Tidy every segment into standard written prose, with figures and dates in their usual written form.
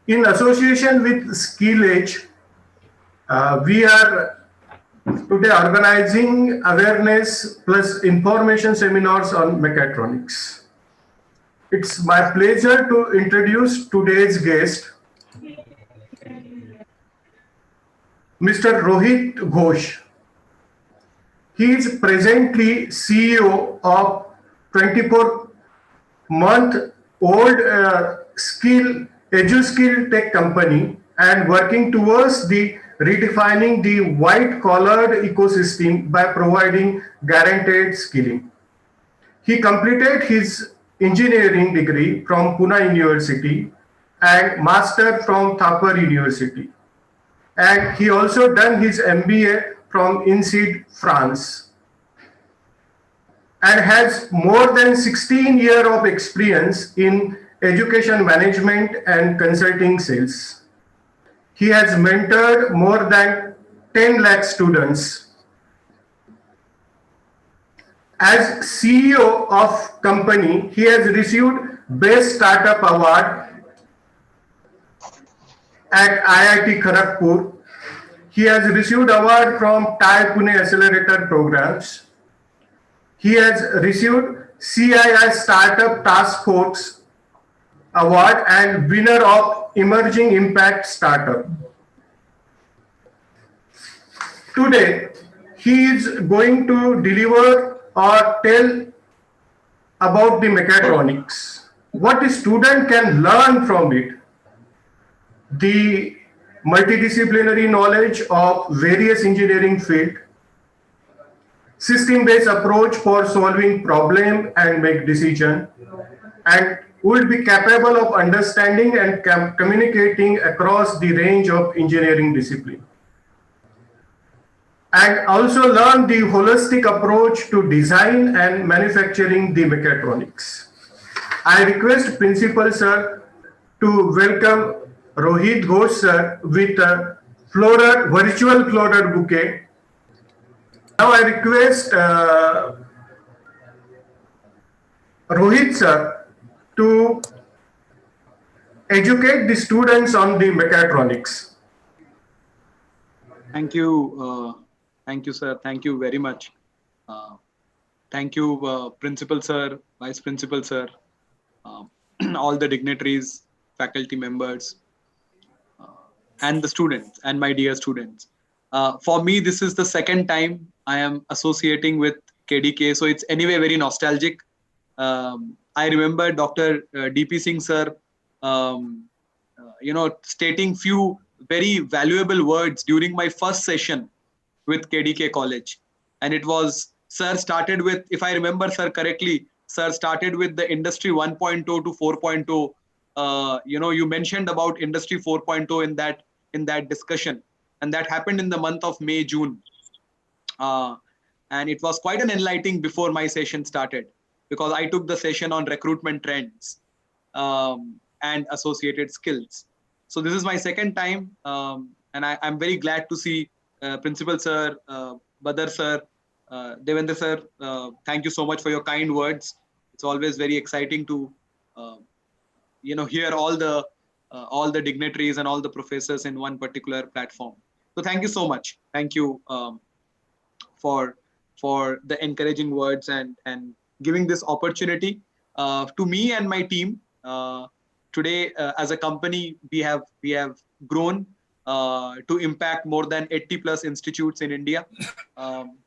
In association with Skill Age, we are today organizing awareness plus information seminars on mechatronics. It's my pleasure to introduce today's guest, Mr. Rohit Ghosh. He is presently CEO of 24-month-old skill EduSkill tech company and working towards the redefining the white-collared ecosystem by providing guaranteed skilling. He completed his engineering degree from Pune University and master from Thapar University. And he also done his MBA from INSEAD, France, and has more than 16 years of experience in education management and consulting sales. He has mentored more than 10 lakh students. As CEO of company, he has received Best Startup Award at IIT Kharagpur. He has received award from TIE Pune Accelerator programs. He has received CII Startup Task Force Award and winner of Emerging Impact Startup. Today, he is going to deliver or tell about the mechatronics, what a student can learn from it, the multidisciplinary knowledge of various engineering fields, system-based approach for solving problem and make decision, and would be capable of understanding and communicating across the range of engineering discipline. And also learn the holistic approach to design and manufacturing the mechatronics. I request Principal Sir to welcome Rohit Ghosh Sir with a virtual floral bouquet. Now I request Rohit Sir to educate the students on the mechatronics. Thank you. Thank you, sir. Thank you very much. Thank you, Principal Sir, Vice Principal Sir, all the dignitaries, faculty members, and the students, and my dear students. For me, this is the second time I am associating with KDK, so it's anyway very nostalgic. I remember Dr. DP Singh Sir, stating few very valuable words during my first session with KDK College. And it was, sir started with, if I remember sir correctly, sir started with the industry 1.0 to 4.0. You mentioned about industry 4.0 in that discussion. And that happened in the month of May, June. And it was quite an enlightening before my session started, because I took the session on recruitment trends and associated skills. So this is my second time. And I'm very glad to see Principal Sir, Badar Sir, Devendra Sir, thank you so much for your kind words. It's always very exciting to, hear all the dignitaries and all the professors in one particular platform. So thank you so much. Thank you for the encouraging words and giving this opportunity to me and my team. Today, as a company, we have grown to impact more than 80 plus institutes in India.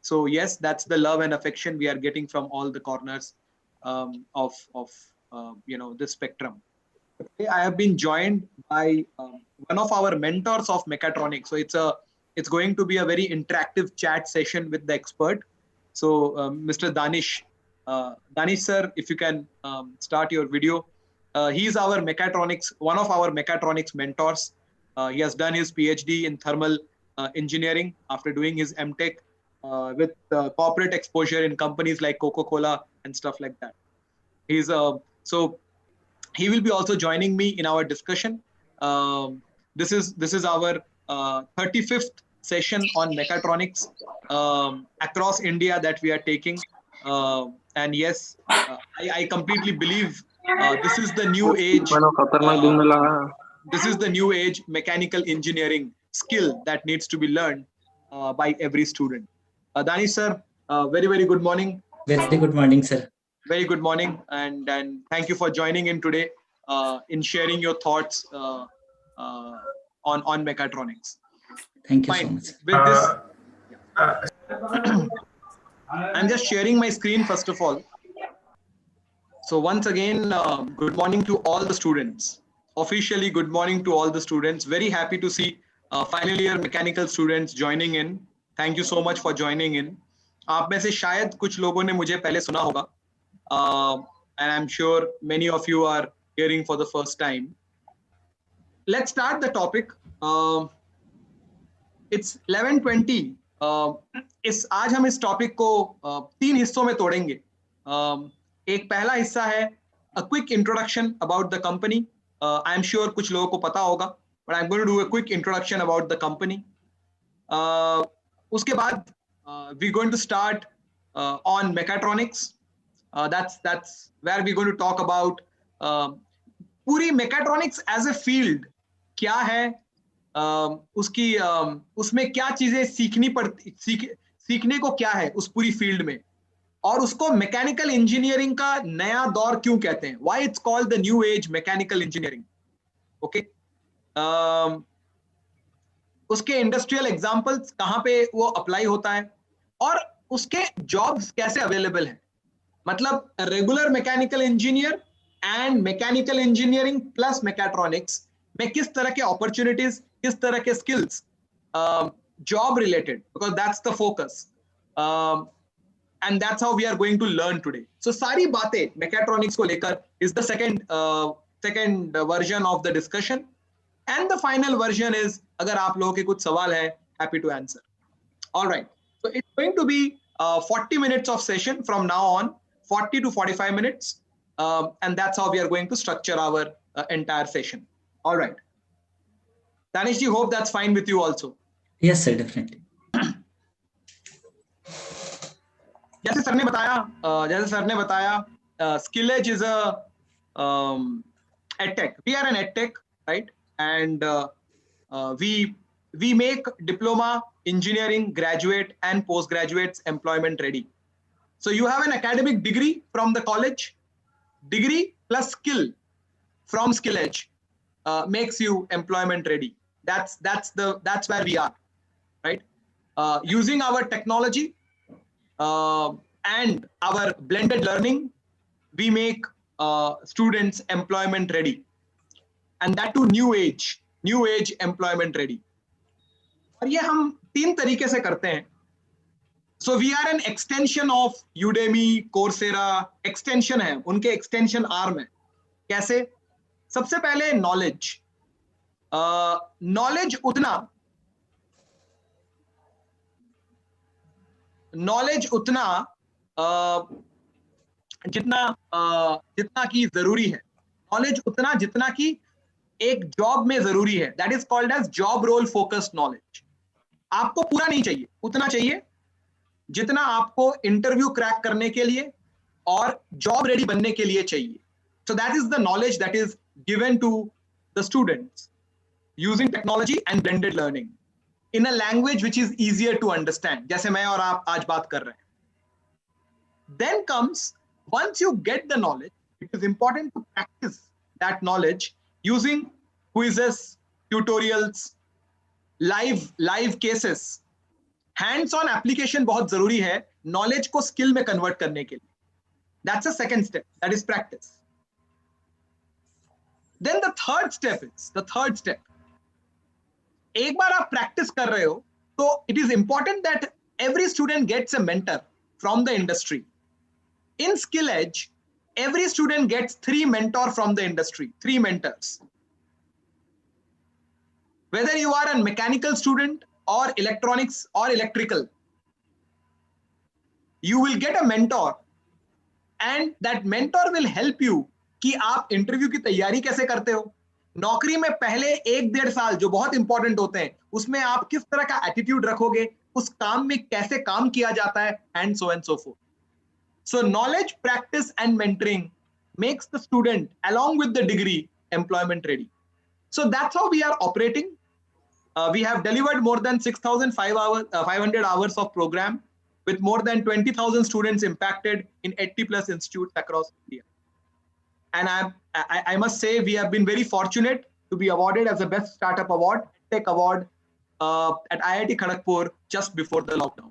So yes, that's the love and affection we are getting from all the corners of this spectrum. Today, I have been joined by one of our mentors of mechatronics. So it's going to be a very interactive chat session with the expert. So Mr. Danish sir, if you can start your video. He's one of our mechatronics mentors. He has done his PhD in thermal engineering after doing his MTech with corporate exposure in companies like Coca-Cola and stuff like that. So he will be also joining me in our discussion. This is our 35th session on mechatronics across India that we are taking. And yes, I completely believe this is the new age. this is the new age mechanical engineering skill that needs to be learned by every student. Danish sir, very good morning. Very good morning, sir. Very good morning, and thank you for joining in today in sharing your thoughts on mechatronics. Thank you so Fine. much. With this, I'm just sharing my screen first of all. So once again, good morning to all the students. Officially, good morning to all the students. Very happy to see final year mechanical students joining in. Thank you so much for joining in. आप में से शायद कुछ लोगों ने मुझे पहले सुना होगा, and I'm sure many of you are hearing for the first time. Let's start the topic. It's 11:20. आज हम इस टॉपिक को 3 हिस्सों में तोड़ेंगे. एक पहला हिस्सा है a quick introduction about the company. I'm sure कुछ लोगों को पता होगा, but I'm going to do a quick introduction about the company. उसके बाद we're going to start on mechatronics. That's where we're going to talk about पूरी mechatronics as a field क्या है, उसमें क्या चीजें सीखने को क्या है उस पूरी फील्ड में, और उसको मैकेनिकल इंजीनियरिंग का नया दौर क्यों कहते हैं, why it's called the new age mechanical engineering. Okay, उसके इंडस्ट्रियल एग्जांपल्स कहां पे वो अप्लाई होता है, और उसके जॉब्स कैसे अवेलेबल हैं. मतलब regular mechanical engineer and mechanical engineering plus mechatronics में किस तरह के अपॉर्चुनिटीज, किस तरह के skills job related, because that's the focus. And that's how we are going to learn today. So सारी बातें mechatronics को लेकर is the second version of the discussion, and the final version is अगर आप लोगों के कुछ सवाल है, happy to answer. All right. So it's going to be 40 minutes of session from now on, 40 to 45 minutes, and that's how we are going to structure our entire session. All right. Danish ji, hope that's fine with you also. Yes, sir, definitely. जैसे sir ने बताया Skill Edge is a edtech. We are an edtech, right? And we make diploma engineering graduate and postgraduates employment ready. So you have an academic degree from the college, degree plus skill from skill edge makes you employment ready. That's where we are, right? Using our technology and our blended learning, we make students employment ready, and that too new age employment ready. और ये हम 3 तरीके से करते हैं. So we are an extension of Udemy, Coursera. extension है, उनके extension arm है. कैसे? सबसे पहले knowledge उतना जितना की जरूरी है, नॉलेज उतना जितना की एक जॉब में जरूरी है. That is called as job role focused knowledge. आपको पूरा नहीं चाहिए, उतना चाहिए जितना आपको इंटरव्यू क्रैक करने के लिए और जॉब रेडी बनने के लिए चाहिए. So that is the knowledge that is given to the students using technology and blended learning in a language which is easier to understand, जैसे मैं और आप आज बात कर रहे हैं. Then comes, once you get the knowledge, it is important to practice that knowledge using quizzes, tutorials, live cases. Hands-on application बहुत जरूरी है knowledge को skill में convert करने के लिए. That's the second step, that is practice. Then the third step, एक बार आप प्रैक्टिस कर रहे हो तो it is important that every student gets a mentor from the industry. In Skill Edge every student gets 3 mentor from the industry, 3 mentors. Whether you are a mechanical student or electronics or electrical, you will get a mentor, and that mentor will help you कि आप interview की तैयारी कैसे करते हो. नौकरी में पहले 1-1.5 साल जो बहुत इंपॉर्टेंट होते हैं, उसमें आप किस तरह का एटीट्यूड रखोगे, उस काम में कैसे काम किया जाता है, and so fourth. So knowledge, practice and mentoring makes the student along with the degree employment ready. So that's how we are operating. We have delivered more than 6,500 hours of program with more than 20,000 students impacted in 80 plus institutes across India. And I must say we have been very fortunate to be awarded as the best startup award, tech award at IIT Kharagpur just before the lockdown.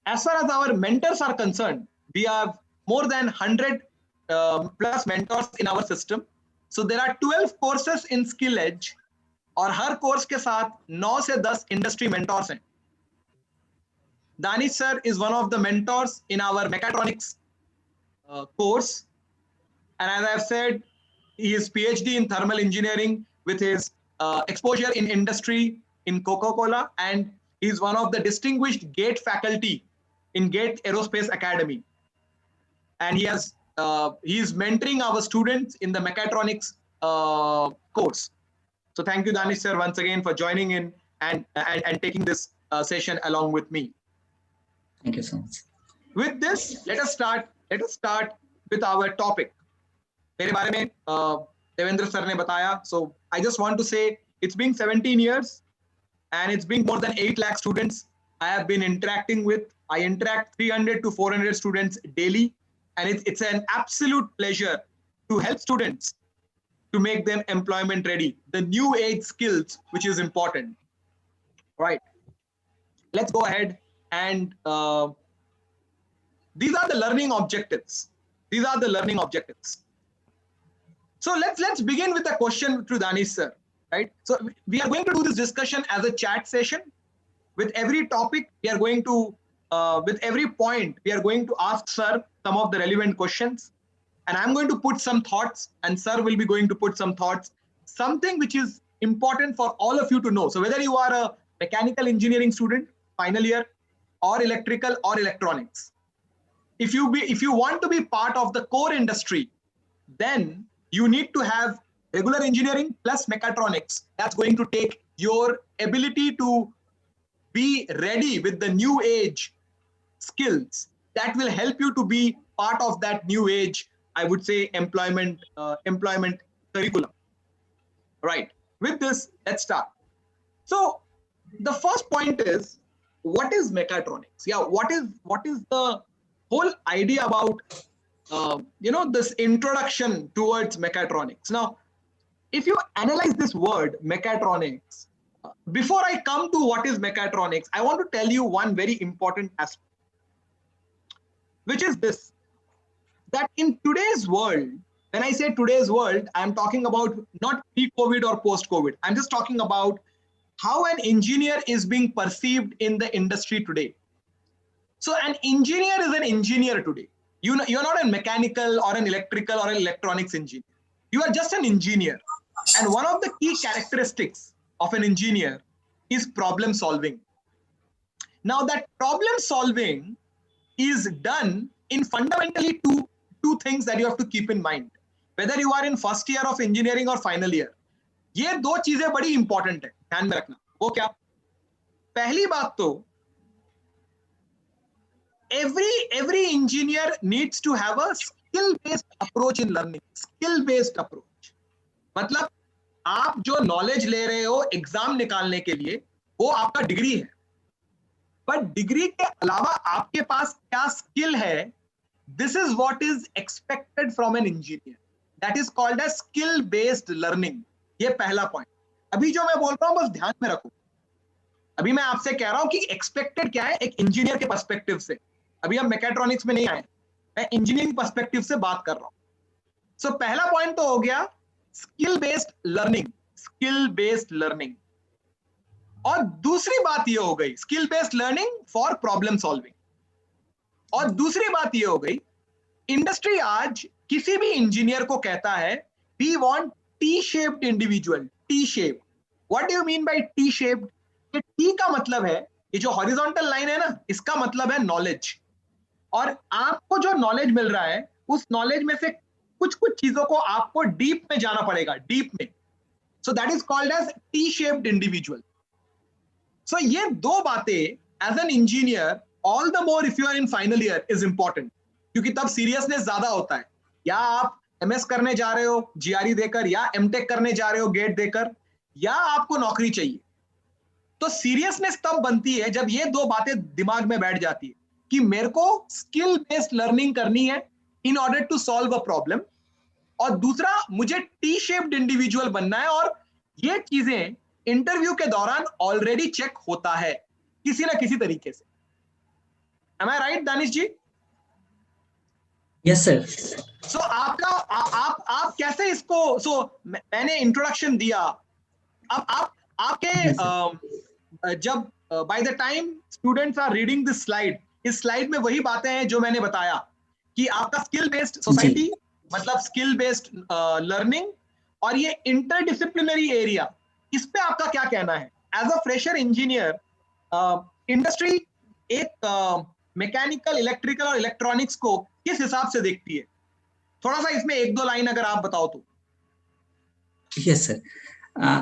As far as our mentors are concerned, we have more than 100 plus mentors in our system. So there are 12 courses in Skill Edge और हर course के साथ 9 से 10 industry mentors हैं. Danish sir is one of the mentors in our Mechatronics course, and as I've said, he is PhD in thermal engineering with his exposure in industry in Coca-Cola, and he is one of the distinguished GATE faculty in GATE Aerospace Academy, and he is mentoring our students in the Mechatronics course. So thank you, Danish sir, once again for joining in and taking this session along with me. Thank you so much. With this, let us start with our topic. मेरे बारे में Devendra sir ने बताया. So I just want to say it's been 17 years and it's been more than 8 lakh students I have been interacting with. I interact 300 to 400 students daily, and it's an absolute pleasure to help students to make them employment ready, the new age skills, which is important. Right. Let's go ahead and these are the learning objectives. These are the learning objectives. So let's begin with a question to Danish sir. Right. So we are going to do this discussion as a chat session. With every topic, we are going to, with every point, we are going to ask sir some of the relevant questions. And I'm going to put some thoughts, and sir will be going to put some thoughts, something which is important for all of you to know. So whether you are a mechanical engineering student, final year, or electrical or electronics, if you want to be part of the core industry, then you need to have regular engineering plus mechatronics. That's going to take your ability to be ready with the new age skills that will help you to be part of that new age, I would say, employment curriculum. Right. With this, let's start. So the first point is, what is mechatronics? Yeah, what is the whole idea about this introduction towards mechatronics? Now, if you analyze this word mechatronics, before I come to what is mechatronics, I want to tell you one very important aspect, which is this, that in today's world, when I say today's world, I'm talking about not pre-COVID or post-COVID. I'm just talking about how an engineer is being perceived in the industry today. So an engineer is an engineer today. You're not a mechanical or an electrical or an electronics engineer. You are just an engineer. And one of the key characteristics of an engineer is problem solving. Now that problem solving is done in fundamentally two things that you have to keep in mind. Whether you are in first year of engineering or final year, ये दो चीजें बड़ी important है, ध्यान में रखना. वो क्या? पहली बात तो every engineer needs to have a skill based approach in learning. Skill based approach मतलब आप जो नॉलेज ले रहे हो एग्जाम निकालने के लिए, वो आपका डिग्री है, पर डिग्री के अलावा आपके पास क्या स्किल है, this is what is expected from an engineer. That is called as skill based learning. ये पहला पॉइंट. अभी जो मैं बोल रहा हूं बस ध्यान में रखो. अभी मैं आपसे कह रहा हूं कि एक्सपेक्टेड क्या है एक इंजीनियर के पर्सपेक्टिव से. अभी हम मैकेट्रॉनिक्स में नहीं आए, मैं इंजीनियरिंग पर्सपेक्टिव से बात कर रहा हूं. सो पहला पॉइंट तो हो गया skill based learning. Skill based learning. और दूसरी बात ये हो गई skill based learning for problem solving. और दूसरी बात ये हो गई, इंडस्ट्री आज किसी भी इंजीनियर को कहता है we want T shaped individual. T shape, what do you mean by T shaped? ये टी का मतलब है, ये जो हॉरिजॉन्टल लाइन है ना, इसका मतलब है नॉलेज. और आपको जो नॉलेज मिल रहा है, उस नॉलेज में से कुछ चीजों को आपको डीप में जाना पड़ेगा, डीप में. So that is called as T shaped individual. So ये दो बातें as an engineer, all the more if you are in final year, is important, क्योंकि तब सीरियसनेस ज्यादा होता है. या आप एमएस करने जा रहे हो जीआरई देकर, या एमटेक करने जा रहे हो गेट देकर, या आपको नौकरी चाहिए। तो सीरियसनेस तब बनती है जब ये दो बातें दिमाग में बैठ जाती है कि मेरे को स्किल बेस्ड लर्निंग करनी है in order to solve a problem, और दूसरा मुझे टी शेप्ड इंडिविजुअल बनना है, और ये चीजें इंटरव्यू के दौरान ऑलरेडी चेक होता है किसी ना किसी तरीके से। Am I right Danish ji? Yes sir. So आपका आप कैसे इसको, मैंने इंट्रोडक्शन दिया, अब आप आपके जब by the time students are reading this slide, इस स्लाइड में वही बातें हैं जो मैंने बताया कि आपका स्किल बेस्ड सोसाइटी मतलब स्किल बेस्ड लर्निंग, और ये इंटरडिसिप्लिनरी एरिया, इस पे आपका क्या कहना है? As a fresher engineer, industry एक मैकेनिकल, इलेक्ट्रिकल और इलेक्ट्रॉनिक्स को किस हिसाब से देखती है? थोड़ा सा इसमें एक दो लाइन अगर आप बताओ तो। Yes sir.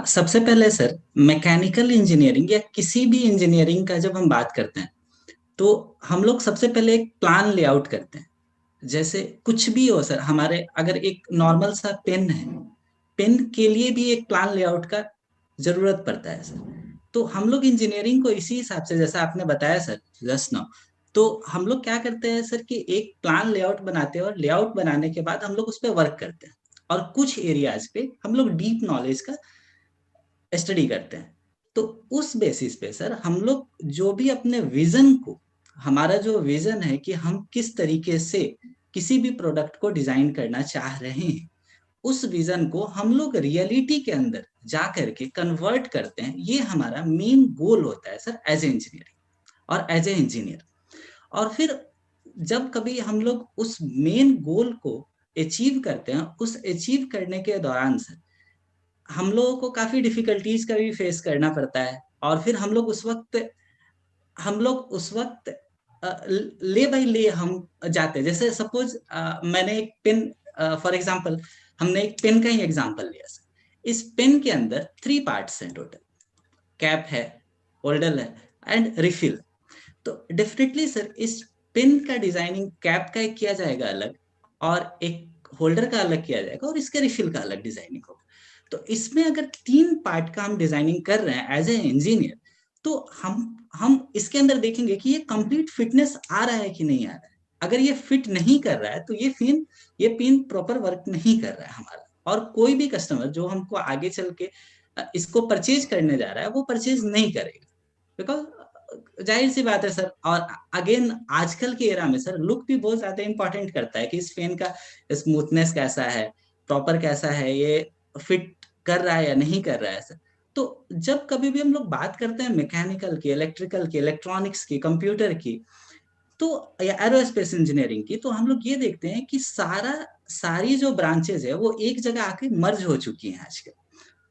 सबसे पहले सर, मैकेनिकल इंजीनियरिंग या किसी भी इंजीनियरिंग का जब हम बात करते हैं तो हम लोग सबसे पहले एक प्लान लेआउट करते हैं। जैसे कुछ भी हो सर, हमारे अगर एक नॉर्मल सा पेन है, पेन के लिए भी एक प्लान लेआउट का जरूरत पड़ता है सर। तो हम लोग इंजीनियरिंग को इसी हिसाब से, जैसा आपने बताया सर जस्ट नाउ, तो हम लोग क्या करते हैं सर कि एक प्लान लेआउट बनाते हैं, और लेआउट बनाने के बाद हम लोग उस पर वर्क करते हैं, और कुछ एरियाज पे हम लोग डीप नॉलेज का स्टडी करते हैं। तो उस बेसिस पे सर हम लोग जो भी अपने विजन को, हमारा जो विजन है कि हम किस तरीके से किसी भी प्रोडक्ट को डिजाइन करना चाह रहे हैं, उस विजन को हम लोग रियलिटी के अंदर जा करके कन्वर्ट करते हैं। ये हमारा मेन गोल होता है सर एज ए इंजीनियरिंग और एज ए इंजीनियर। और फिर जब कभी हम लोग उस मेन गोल को अचीव करते हैं, उस अचीव करने के दौरान सर हम लोगों को काफी डिफिकल्टीज का भी फेस करना पड़ता है। और फिर हम लोग उस वक्त ले बाई ले हम जाते हैं। जैसे सपोज मैंने एक पेन, फॉर एग्जांपल हमने एक पेन का ही एग्जांपल लिया सर। इस पेन के अंदर 3 पार्ट्स हैं टोटल, कैप है, होल्डर है एंड रिफिल। तो डेफिनेटली सर इस पेन का डिजाइनिंग कैप का एक किया जाएगा अलग, और एक होल्डर का अलग किया जाएगा, और इसके रिफिल का अलग डिजाइनिंग होगा। तो इसमें अगर 3 पार्ट का हम डिजाइनिंग कर रहे हैं एज ए इंजीनियर, तो हम इसके अंदर देखेंगे कि ये कंप्लीट फिटनेस आ रहा है कि नहीं आ रहा है। अगर ये फिट नहीं कर रहा है तो ये पिन प्रॉपर वर्क नहीं कर रहा है हमारा। और कोई भी कस्टमर जो हमको आगे चल के इसको परचेज करने जा रहा है, वो परचेज नहीं करेगा, बिकॉज जाहिर सी बात है सर। और अगेन आजकल के एरा में सर लुक भी बहुत ज्यादा इंपॉर्टेंट करता है कि इस पेन का स्मूथनेस कैसा है, प्रॉपर कैसा है, ये फिट कर रहा है या नहीं कर रहा है सर। तो जब कभी भी हम लोग बात करते हैं मैकेनिकल की, इलेक्ट्रिकल की, इलेक्ट्रॉनिक्स की, कंप्यूटर की, तो या एरोस्पेस इंजीनियरिंग की, तो हम लोग ये देखते हैं कि सारी जो ब्रांचेज है वो एक जगह आके मर्ज हो चुकी हैं आजकल।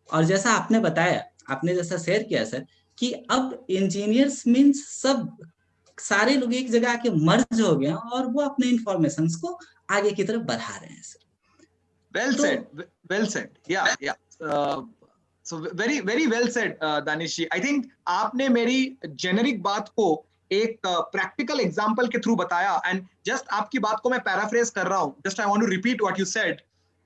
और जैसा आपने बताया, आपने जैसा शेयर किया सर, कि अब इंजीनियर्स मीन्स सब सारे लोग एक जगह आके मर्ज हो गए हैं, और वो अपने इंफॉर्मेशन को आगे की तरफ बढ़ा रहे हैं सर। Well तो said. Well said. Yeah, yeah. So very very well said, Danish ji. I think आपने मेरी जेनेरिक बात को एक प्रैक्टिकल एग्जांपल के थ्रू बताया, एंड जस्ट आपकी बात को मैं पैराफ्रेज कर रहा हूं। Just I want to repeat what you said,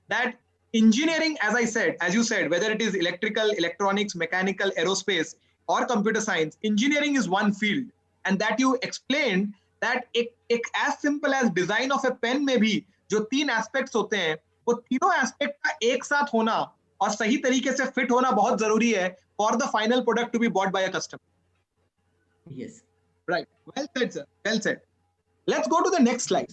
that engineering, as you said, whether it is electrical, electronics, mechanical, aerospace or computer science, engineering is one field, and that you explained that एक as simple as design of a pen में भी जो 3 aspects होते हैं, वो तीनों aspect का एक साथ होना और सही तरीके से फिट होना बहुत जरूरी है for the final product to be bought by a customer. Yes Right. Well said, sir. Well said. Let's go to the next slide.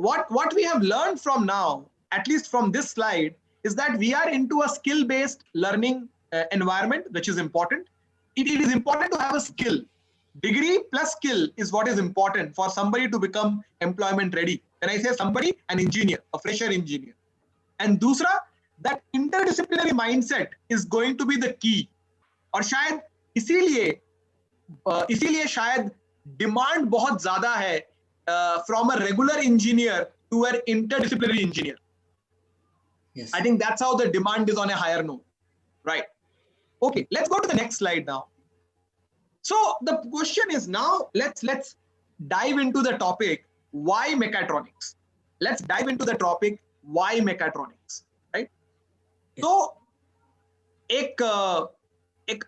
What we have learned from now, at least from this slide, is that we are into a skill-based learning environment, which is important. It is important to have a skill. Degree plus skill is what is important for somebody to become employment ready. When I say somebody, an engineer, a fresher engineer. And दूसरा, that interdisciplinary mindset is going to be the key. और शायद इसीलिए शायद demand बहुत ज्यादा है from a regular engineer to an interdisciplinary engineer. Yes I think that's how the demand is on a higher note, right? Okay, let's go to the next slide now. So the question is now, let's dive into the topic, why mechatronics. Let's dive into the topic, why mechatronics, right? Yes. तो एक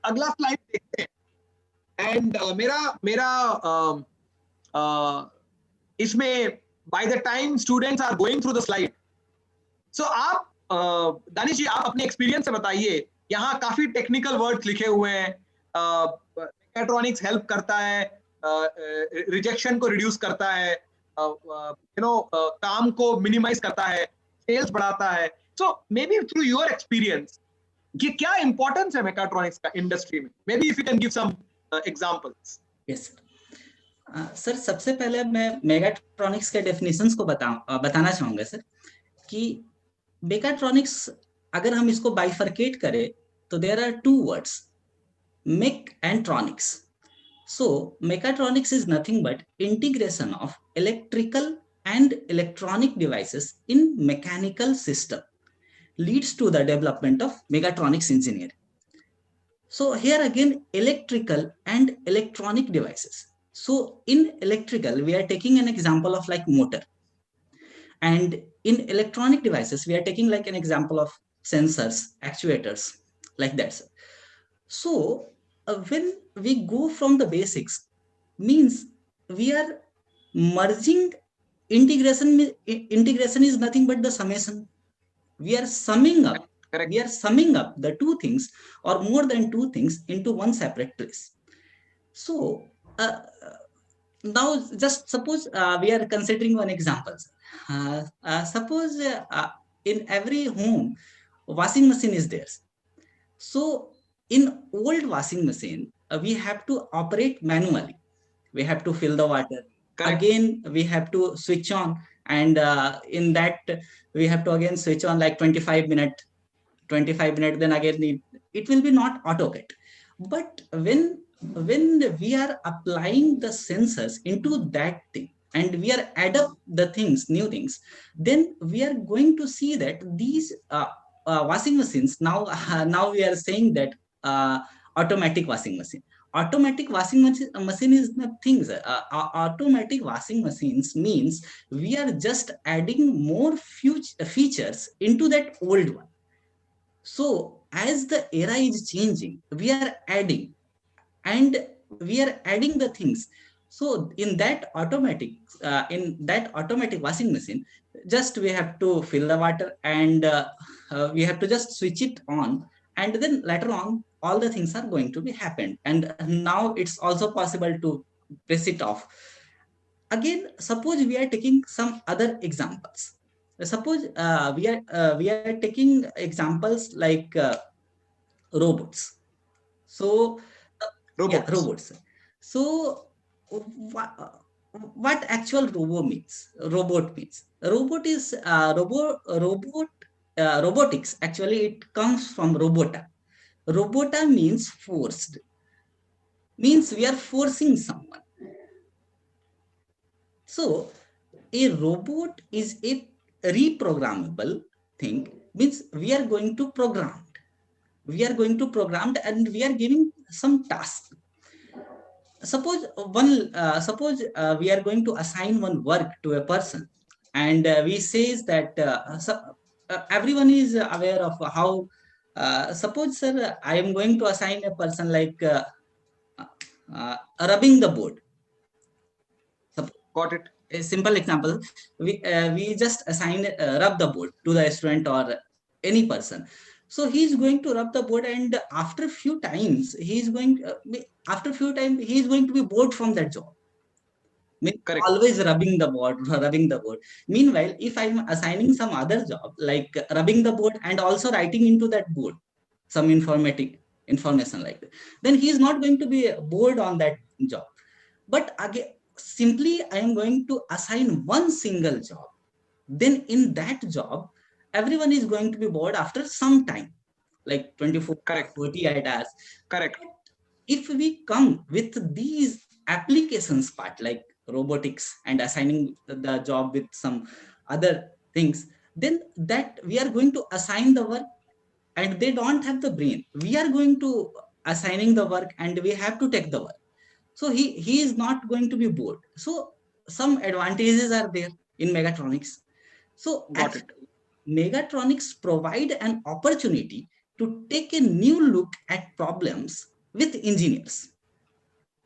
अगला slide देखते हैं and मेरा इसमें by the time students are going through the slide, so आप दानिश जी आप अपने एक्सपीरियंस से बताइए, यहाँ काफी टेक्निकल वर्ड्स लिखे हुए हैं, मेकाट्रॉनिक्स हेल्प करता है, रिजेक्शन को रिड्यूस करता है, काम को मिनिमाइज करता है, सेल्स बढ़ाता है, so maybe through your experience ये क्या इंपॉर्टेंस है मेकाट्रॉनिक्स का इंडस्ट्री में, maybe if you can give some examples. Yes sir, सबसे पहले मैं मेगाट्रॉनिक्स के डेफिनेशंस को बताना चाहूंगा सर कि मेगाट्रॉनिक्स अगर हम इसको बाइफरकेट करें तो there are two words, make and tronics. So mechatronics is nothing but integration of electrical and electronic devices in mechanical system leads to the development of mechatronics engineering. So here again, electrical and electronic devices. So in electrical, we are taking an example of like motor, and in electronic devices, we are taking like an example of sensors, actuators, like that. So when we go from the basics, means we are merging integration. Integration is nothing but the summation. We are summing up. Correct. We are summing up the two things or more than two things into one separate place. So now just suppose we are considering one example. Suppose in every home washing machine is there. So in old washing machine, we have to operate manually. We have to fill the water. Correct. Again, we have to switch on, and in that we have to again switch on like 25 minutes. Then again it will be not AutoCAD. But when we are applying the sensors into that thing and we are add up the things, new things, then we are going to see that these washing machines now now we are saying that automatic washing machine. Automatic washing machine is nothing. Automatic washing machines means we are just adding more features into that old one. So as the era is changing, we are adding the things. So in that automatic washing machine, just we have to fill the water and we have to just switch it on, and then later on all the things are going to be happened, and now it's also possible to press it off. Again, suppose we are taking some other examples. Suppose we are taking examples like robots. So robots. So what actual robot means? Robot means is robotics. Actually, it comes from robota. Robota means forced. Means we are forcing someone. So a robot is a reprogrammable thing. Means we are going to program. We are going to program and we are giving some task. Suppose we are going to assign one work to a person, and we says that everyone is aware of how. Suppose, sir, I am going to assign a person like rubbing the board. Got it. A simple example, we just assign rub the board to the student or any person. So he is going to rub the board, and after few times he is going to be bored from that job. Correct. Always rubbing the board. Meanwhile, if I'm assigning some other job like rubbing the board and also writing into that board some information like that, then he is not going to be bored on that job. But again, simply I am going to assign one single job. Then in that job, everyone is going to be bored after some time, like 24, Correct. 48 hours. Correct. But if we come with these applications part like robotics and assigning the job with some other things, then that we are going to assign the work and they don't have the brain. We are going to assigning the work and we have to take the work. So he is not going to be bored. So some advantages are there in mechatronics. So Got it. Mechatronics provide an opportunity to take a new look at problems with engineers.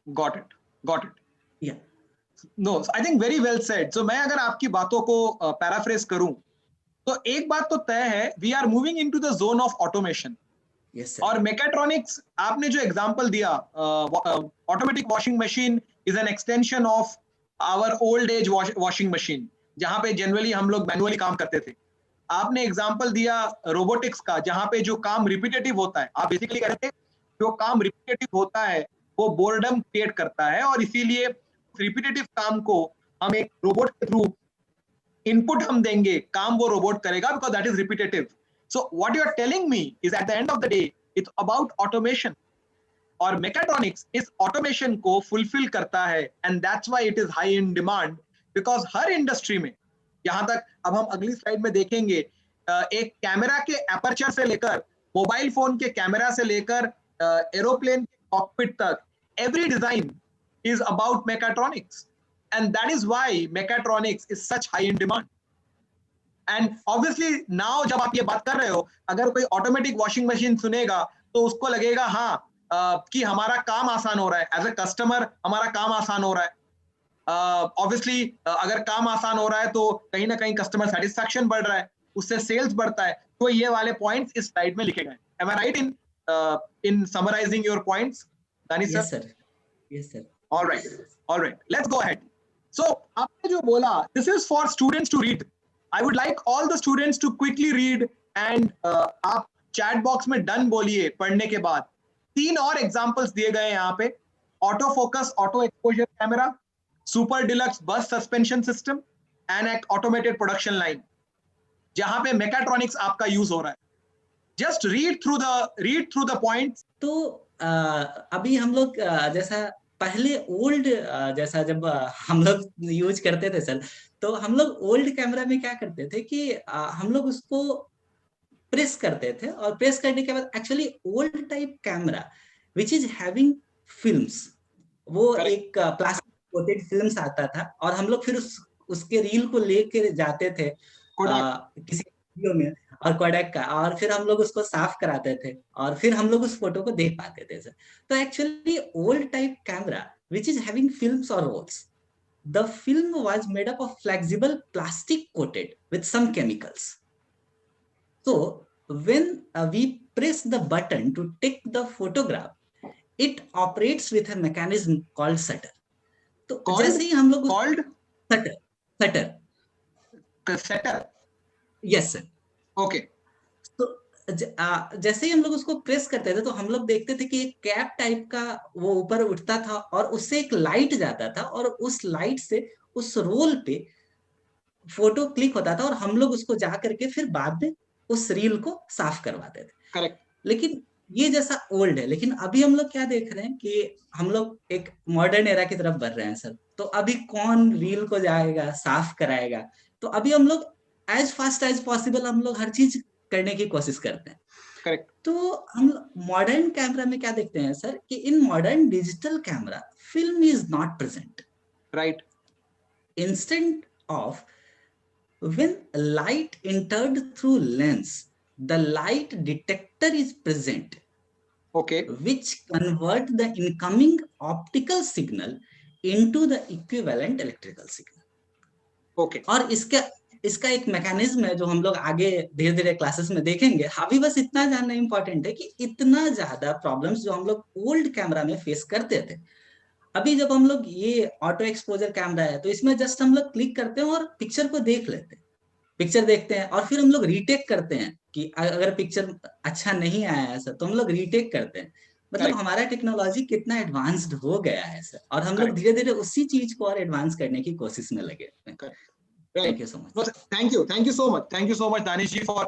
Got it. Got it. Yeah. No, I think very well said. So मैं अगर आपकी बातों को paraphrase करूं तो एक बात तो तय है, we are moving into the zone of automation. Yes, sir. और मेकाट्रॉनिक्स आपने जो एग्जांपल दिया, automatic washing machine is an extension of our old age washing machine, जहां पे जनरली हम लोग मैनुअली काम करते थे. आपने एग्जांपल दिया रोबोटिक्स का, जहां पे जो काम रिपीटेटिव होता है, आप बेसिकली कह रहे थे जो काम रिपीटेटिव होता है वो बोर्डम क्रिएट करता है, और इसीलिए रिपीटेटिव काम को हम एक रोबोट के थ्रू इनपुट हम देंगे, काम वो रोबोट करेगा, because that is repetitive. So what you are telling me is at the end of the day it's about automation, और मेकाट्रॉनिक्स इस ऑटोमेशन को फुलफिल करता है, and that's why it is high in demand, because हर industry में, यहां तक अब हम अगली स्लाइड में देखेंगे, एक कैमरा के एपर्चर से लेकर मोबाइल फोन के कैमरा से लेकर एरोप्लेन के कॉकपिट तक, every design is about mechatronics, and that is why mechatronics is such high in demand. And obviously now जब आप ये बात कर रहे हो, अगर कोई ऑटोमेटिक वॉशिंग मशीन सुनेगा तो उसको लगेगा हाँ कि हमारा काम आसान हो रहा है, एज ए कस्टमर हमारा काम आसान हो रहा है. ऑब्वियसली अगर काम आसान हो रहा है तो कहीं ना कहीं कस्टमर सेटिस्फैक्शन बढ़ रहा है, उससे सेल्स बढ़ता है. तो ये वाले पॉइंट्स इस स्लाइड में लिखे गए. Am I right in summarizing your points, Dani sir? Yes, sir. Yes, sir. All right, let's go ahead. So आपने जो बोला, this is for students to read. I would like all the students to quickly read, and आप chat box में done बोलिए पढ़ने के बाद. 3 और एग्जांपल्स दिए गए यहाँ पे: auto focus auto exposure camera, super deluxe बस सस्पेंशन सिस्टम, एंड एक ऑटोमेटेड प्रोडक्शन लाइन, जहां पे मेकाट्रॉनिक्स आपका यूज हो रहा है. Just read through the points. तो अभी हम लोग जैसा पहले ओल्ड, जैसा जब हम लोग यूज करते थे सर, तो हम लोग ओल्ड कैमरा में क्या करते थे कि हम लोग उसको प्रेस करते थे, और प्रेस करने के बाद actually old type camera which is having films, वो Correct. एक प्लास्टिक कोटेड फिल्म्स आता था, और हम लोग फिर उसके रील को लेके जाते थे किसी वीडियो में, और कोडैक का, और फिर हम लोग उसको साफ कराते थे, और फिर हम लोग उस फोटो को देख पाते थे सर. तो actually old type camera which is having films और rolls, the film was made up of flexible plastic coated with some chemicals. So when we press the button to take the photograph, it operates with a mechanism called shutter. तो जैसे ही हम लोग called shutter. Yes sir. Okay. तो जैसे ही हम लोग उसको press करते थे तो हम लोग देखते थे कि एक कैप टाइप का वो ऊपर उठता था, और उससे एक लाइट जाता था, और उस लाइट से उस रोल पे फोटो क्लिक होता था, और हम लोग उसको जा करके फिर बाद में उस रील को साफ करवाते थे. करेक्ट. लेकिन ये जैसा ओल्ड है, लेकिन अभी हम लोग क्या देख रहे हैं कि हम लोग एक मॉडर्न एरा की तरफ बढ़ रहे हैं सर. तो अभी कौन रील को जाएगा, साफ कराएगा? तो अभी हम लोग एज फास्ट एज पॉसिबल हम लोग हर चीज करने की कोशिश करते हैं. करेक्ट. तो हम मॉडर्न कैमरा में क्या देखते हैं सर कि in modern digital camera film is not present. Right. Instead of when light entered through lens, the light detector is present, Okay. which convert the incoming optical signal into the equivalent electrical signal. Okay. और इसका एक mechanism है जो हम लोग आगे धीरे धीरे क्लासेस में देखेंगे. अभी बस इतना जानना इंपॉर्टेंट है कि इतना ज्यादा प्रॉब्लम्स जो हम लोग ओल्ड कैमरा में फेस करते थे, अभी जब हम लोग ये ऑटो एक्सपोजर कैमरा है तो इसमें जस्ट हम लोग क्लिक करते हैं और पिक्चर को देख लेते हैं, पिक्चर देखते हैं, और फिर हम लोग रीटेक करते हैं कि अगर पिक्चर अच्छा नहीं आया है सर तो हम लोग रीटेक करते हैं. मतलब हमारा टेक्नोलॉजी कितना एडवांस्ड हो गया है सर, और हम लोग धीरे धीरे उसी चीज को और एडवांस करने की कोशिश में लगे. Thank you so much. Thank you so much, Danish ji, for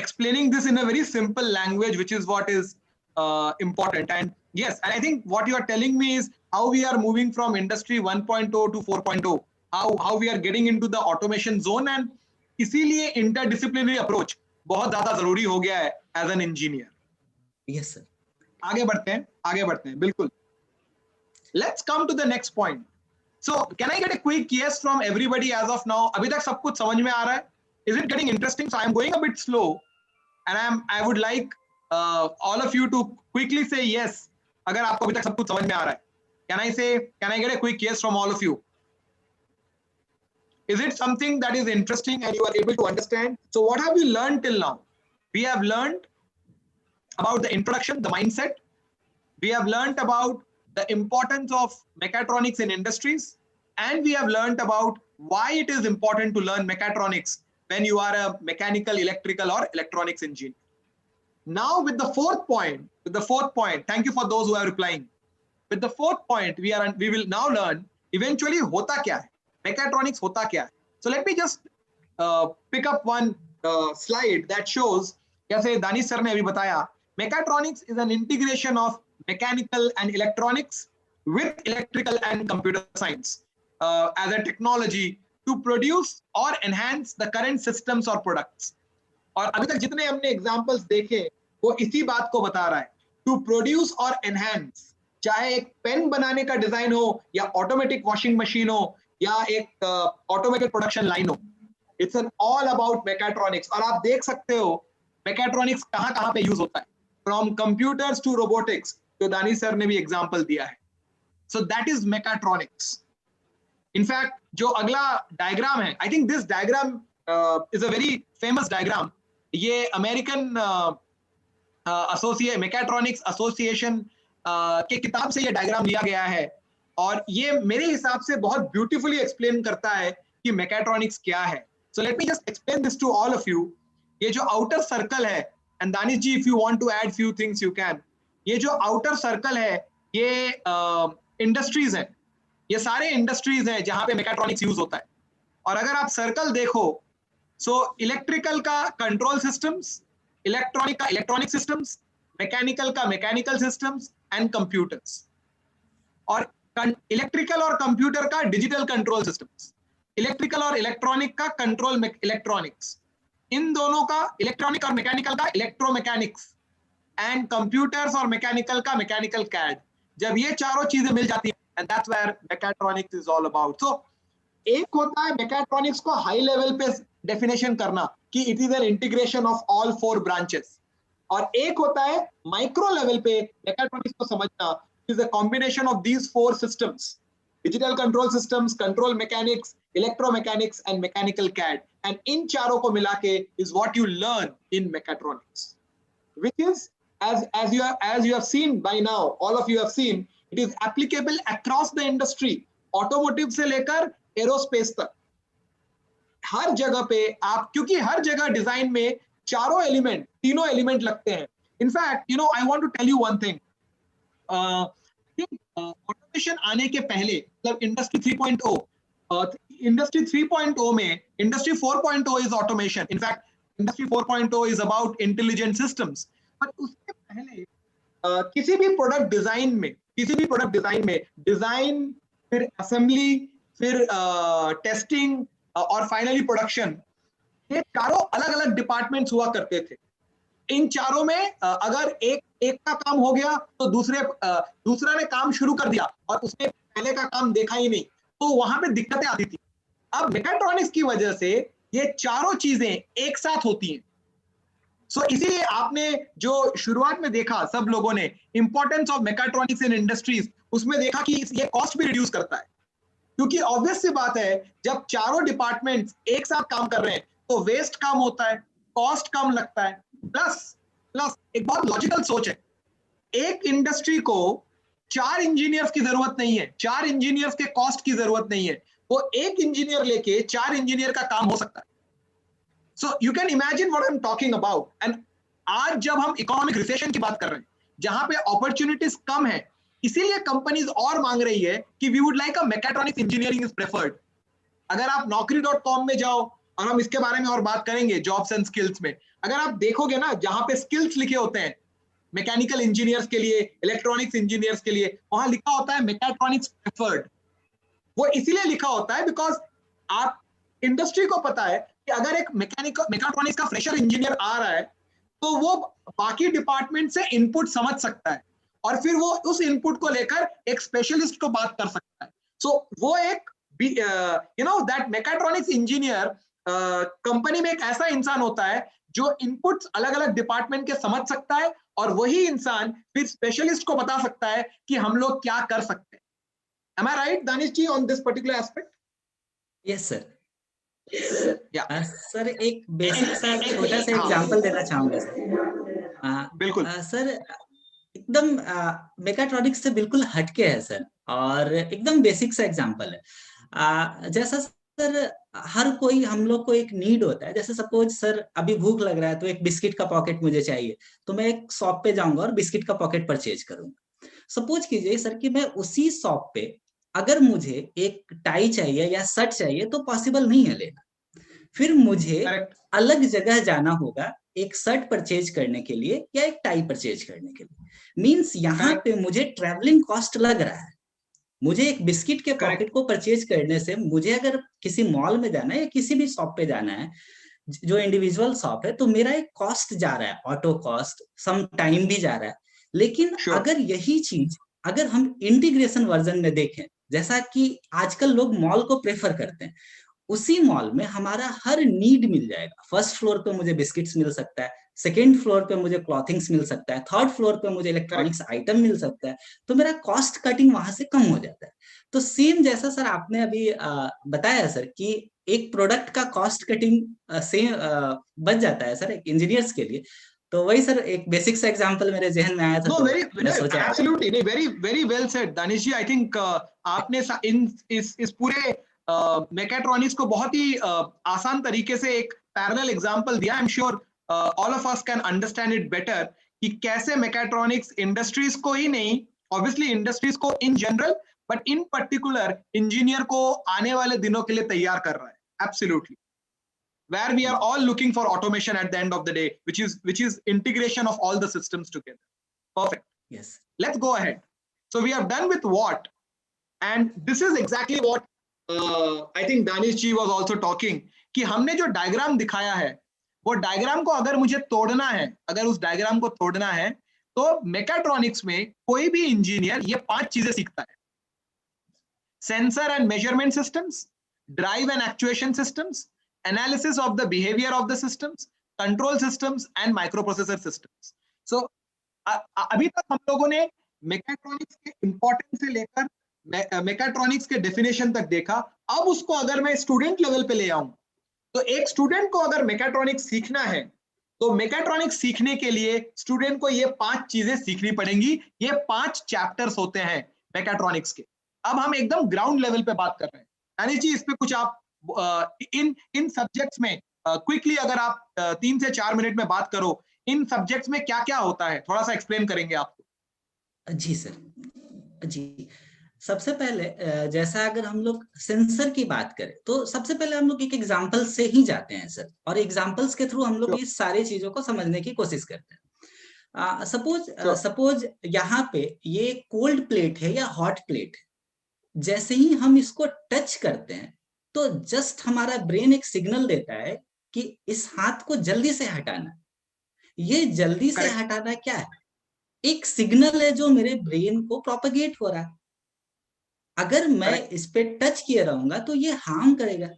explaining this in a very simple language, which is what is important. And yes, and I think what you are telling me is how we are moving from industry 1.0 to 4.0, how we are getting into the automation zone, and इसीलिए interdisciplinary approach बहुत ज्यादा जरूरी हो गया है as an engineer. Yes sir. आगे बढ़ते हैं बिल्कुल. Let's come to the next point. So can I get a quick yes from everybody as of now? अभी तक सब कुछ समझ में आ रहा है Is it getting interesting? So I'm going a bit slow, and I would like all of you to quickly say yes. अगर आपको अभी तक सब कुछ समझ में आ रहा है. Can I get a quick yes from all of you? Is it something that is interesting and you are able to understand? So what have we learned till now? We have learned about the introduction, the mindset. We have learned about the importance of mechatronics in industries. And we have learned about why it is important to learn mechatronics when you are a mechanical, electrical, or electronics engineer. Now with the fourth point, thank you for those who are replying. With the fourth point, we will now learn eventually hota kya hai? Mechatronics hota kya hai? So let me just pick up one slide that shows, जैसे Danish sir ने अभी बताया, mechatronics is an integration of mechanical and electronics with electrical and computer science as a technology to produce or enhance the current systems or products. और अभी तक जितने हमने examples देखे वो इसी बात को बता रहा है, टू प्रोड्यूस और एनहांस, चाहे एक पेन बनाने का डिजाइन हो या ऑटोमेटिक वॉशिंग मशीन हो या एक ऑटोमेटेड प्रोडक्शन लाइन हो, it's an all about mechatronics. और आप देख सकते हो मेकाट्रॉनिक्स कहां कहां पे यूज होता है, फ्रॉम कंप्यूटर्स टू रोबोटिक्स, जो दानी सर ने भी एग्जांपल दिया है. सो दैट इज मेकाट्रॉनिक्स. इनफैक्ट जो अगला डायग्राम है, I think this diagram is a very famous diagram. ये अमेरिकन मेकाट्रॉनिक्स एसोसिएशन के किताब से ये डायग्राम लिया गया है और ये मेरे हिसाब से बहुत ब्यूटीफुली एक्सप्लेन करता है कि मेकाट्रॉनिक्स क्या है. So let me just explain this to all of you. ये जो आउटर सर्कल है, and Danish ji if you want to add few things you can. ये जो आउटर सर्कल है ये इंडस्ट्रीज है, ये सारे इंडस्ट्रीज हैं जहां पे मेकाट्रॉनिक्स यूज होता है. और अगर आप सर्कल देखो, सो इलेक्ट्रिकल का कंट्रोल सिस्टम्स, इलेक्ट्रॉनिक का इलेक्ट्रॉनिक सिस्टम्स, मैकेनिकल का मैकेनिकल सिस्टम्स एंड कंप्यूटर्स. और इलेक्ट्रिकल और कंप्यूटर का डिजिटल कंट्रोल सिस्टम्स, इलेक्ट्रिकल और इलेक्ट्रॉनिक का कंट्रोल इलेक्ट्रॉनिक्स, इन दोनों का इलेक्ट्रॉनिक और मैकेनिकल का इलेक्ट्रोमैकेनिक्स, एंड कंप्यूटर्स और मैकेनिकल का मैकेनिकल कैड. जब ये चारों चीजें मिल जाती हैं, and that's where mechatronics is all about. So एक होता है मेकाट्रॉनिक्स को हाई लेवल पे डेफिनेशन करना कि it is an integration of all four branches, और एक होता है माइक्रो लेवल पे मेकाट्रॉनिक्स को समझना is a combination of these four systems, digital control systems, control mechanics, electromechanics and mechanical CAD. And इन चारों को मिला के is what you learn in mechatronics, which is as you have seen by now, all of you have seen, it is applicable across the industry, automotive से लेकर aerospace तक. हर जगह पे आप, क्योंकि हर जगह डिजाइन में चारों एलिमेंट, तीनों एलिमेंट लगते हैं. In fact you know I want to tell you one thing. Automation आने के पहले, मतलब इंडस्ट्री 3.0, इंडस्ट्री 3.0 में industry 4.0 is automation. In fact industry 4.0 is about intelligent systems. पर उसके पहले किसी भी प्रोडक्ट डिजाइन में डिजाइन, फिर असेंबली, फिर टेस्टिंग और फाइनली प्रोडक्शन, ये चारों अलग अलग डिपार्टमेंट्स हुआ करते थे. इन चारों में अगर एक का काम हो गया तो दूसरा ने काम शुरू कर दिया और उसने पहले का काम देखा ही नहीं, तो वहां पे दिक्कतें आती थी. अब मेकाट्रॉनिक्स की वजह से ये चारों चीजें एक साथ होती हैं. सो इसीलिए आपने जो शुरुआत में देखा सब लोगों ने, importance of mechatronics in industries, उसमें देखा कि ये कॉस्ट भी रिड्यूस करता है. क्योंकि ऑब्वियस सी बात है, जब चारों डिपार्टमेंट्स एक साथ काम कर रहे हैं तो वेस्ट कम होता है, कॉस्ट कम लगता है. प्लस एक बहुत लॉजिकल सोच है, एक इंडस्ट्री को 4 इंजीनियर्स की जरूरत नहीं है, 4 इंजीनियर्स के कॉस्ट की जरूरत नहीं है. वो एक इंजीनियर लेके 4 इंजीनियर का काम हो सकता है. So you can imagine what I am talking about. And आज जब हम इकोनॉमिक रिसेशन की बात कर रहे हैं, जहां पे अपॉर्चुनिटीज कम है, इसीलिए कंपनीज और मांग रही है कि we would like a mechatronics engineering is preferred. अगर आप naukri.com में जाओ, और हम इसके बारे में और बात करेंगे जॉब्स एंड स्किल्स में, अगर आप देखोगे ना, जहां पे स्किल्स लिखे होते हैं मैकेनिकल इंजीनियर्स के लिए, इलेक्ट्रॉनिक्स इंजीनियर्स के लिए, वहां लिखा होता है मैकेट्रॉनिक्स प्रेफर्ड. वो इसीलिए लिखा होता है बिकॉज आप इंडस्ट्री को पता है कि अगर एक मैकेट्रॉनिक्स का फ्रेशर इंजीनियर आ रहा है तो वो बाकी डिपार्टमेंट से इनपुट समझ सकता है और फिर वो उस इनपुट को लेकर एक स्पेशलिस्ट को बात कर सकता है. सो वो एक दैट मैकेट्रॉनिक्स इंजीनियर कंपनी में एक ऐसा इंसान होता है जो इनपुट्स अलग अलग डिपार्टमेंट के समझ सकता है, और वही इंसान फिर स्पेशलिस्ट को बता सकता है कि हम लोग क्या कर सकते हैं. Am I right, Danish ji, on this particular aspect? Yes sir. Yeah. Sir एक बेसिक सा छोटा सा एग्जांपल देना चाहूंगा सर. बिल्कुल. सर एकदम मेकाट्रॉनिक्स से बिल्कुल हटके है सर, और एकदम बेसिक सा एग्जांपल है. जैसा सर हर कोई हम लोग को एक नीड होता है. जैसे सपोज सर अभी भूख लग रहा है तो एक बिस्किट का पॉकेट मुझे चाहिए, तो मैं एक शॉप पे जाऊंगा और बिस्किट का पॉकेट परचेज करूंगा. सपोज कीजिए सर कि मैं उसी शॉप पे अगर मुझे एक टाई चाहिए या शर्ट चाहिए तो पॉसिबल नहीं है लेना. फिर मुझे करेक्ट. अलग जगह जाना होगा एक शर्ट परचेज करने के लिए या एक टाई परचेज करने के लिए. मींस यहाँ Correct. पे मुझे ट्रैवलिंग कॉस्ट लग रहा है. मुझे एक बिस्किट के Correct. पॉकेट को परचेज करने से मुझे अगर किसी मॉल में जाना है या किसी भी शॉप पे जाना है जो इंडिविजुअल शॉप है, तो मेरा एक कॉस्ट जा रहा है, ऑटो कॉस्ट, सम टाइम भी जा रहा है. लेकिन Sure. अगर यही चीज अगर हम इंटीग्रेशन वर्जन में देखें, जैसा कि आजकल लोग मॉल को प्रेफर करते हैं, उसी मॉल में हमारा हर नीड मिल जाएगा. फर्स्ट फ्लोर पे मुझे बिस्किट्स मिल सकता है, सेकेंड फ्लोर पे मुझे क्लॉथिंग्स मिल सकता है, थर्ड फ्लोर पे मुझे इलेक्ट्रॉनिक्स आइटम मिल सकता है. तो मेरा कॉस्ट कटिंग वहां से कम हो जाता है. तो सेम जैसा सर आपने अभी बताया सर कि एक प्रोडक्ट का कॉस्ट कटिंग सेम बच जाता है सर एक इंजीनियर्स के लिए. तो वही सर एक बेसिक सा एग्जांपल मेरे जहन में आया था. No, तो very, मैं सोचा absolutely, नहीं, very well said, Danish ji. I think आपने इस पूरे मेकाट्रॉनिक्स को बहुत ही आसान तरीके से एक पैरेलल एग्जांपल दिया. I am sure all of us can understand it better कि कैसे मेकाट्रॉनिक्स इंडस्ट्रीज को ही नहीं, ऑब्वियसली इंडस्ट्रीज को in general, but in particular engineer को आने वाले दिनों के लिए तैयार कर रहा है. Absolutely. Where we are all looking for automation at the end of the day, which is integration of all the systems together. Perfect. Yes. Let's go ahead. So we have done with what, and this is exactly what I think Danish ji was also talking, कि हमने जो diagram दिखाया है, वो diagram को अगर मुझे तोड़ना है, अगर उस डायग्राम को तोड़ना है, तो मेकाट्रॉनिक्स में कोई भी इंजीनियर ये 5 चीजें सीखता है. Sensor and measurement systems, drive and actuation systems, analysis of the behavior of the systems, control systems and microprocessor systems. So अभी तक हम लोगों ने मेकाट्रॉनिक्स के इंपॉर्टेंस से लेकर मेकाट्रॉनिक्स के डेफिनेशन तक देखा. अब उसको अगर मैं स्टूडेंट लेवल पे ले आऊं, तो एक स्टूडेंट को अगर मेकाट्रॉनिक्स सीखना है, तो मेकाट्रॉनिक्स सीखने के लिए स्टूडेंट को ये 5 चीजें सीखनी पड़ेंगी. ये 5 चैप्टर्स होते हैं मेकाट्रॉनिक्स के. अब हम एकदम ग्राउंड लेवल पे बात कर रहे हैं. अनिल जी, इस पे कुछ आप इन सब्जेक्ट्स में क्विकली अगर आप 3 से 4 मिनट में बात करो, इन सब्जेक्ट्स में क्या क्या होता है, थोड़ा सा एक्सप्लेन करेंगे आपको. जी सर. जी, सबसे पहले जैसा अगर हम लोग सेंसर की बात करें, तो सबसे पहले हम लोग एक एग्जांपल से ही जाते हैं सर, और एग्जांपल्स के थ्रू हम लोग इस सारी चीजों को समझने की कोशिश करते हैं. सपोज यहाँ पे ये कोल्ड प्लेट है या हॉट प्लेट है. जैसे ही हम इसको टच करते हैं तो जस्ट हमारा ब्रेन एक सिग्नल देता है कि इस हाथ को जल्दी से हटाना. ये जल्दी से हटाना क्या है? एक सिग्नल है जो मेरे ब्रेन को प्रोपेगेट हो रहा है. अगर मैं इस पे टच किए रहूंगा तो ये हार्म करेगा.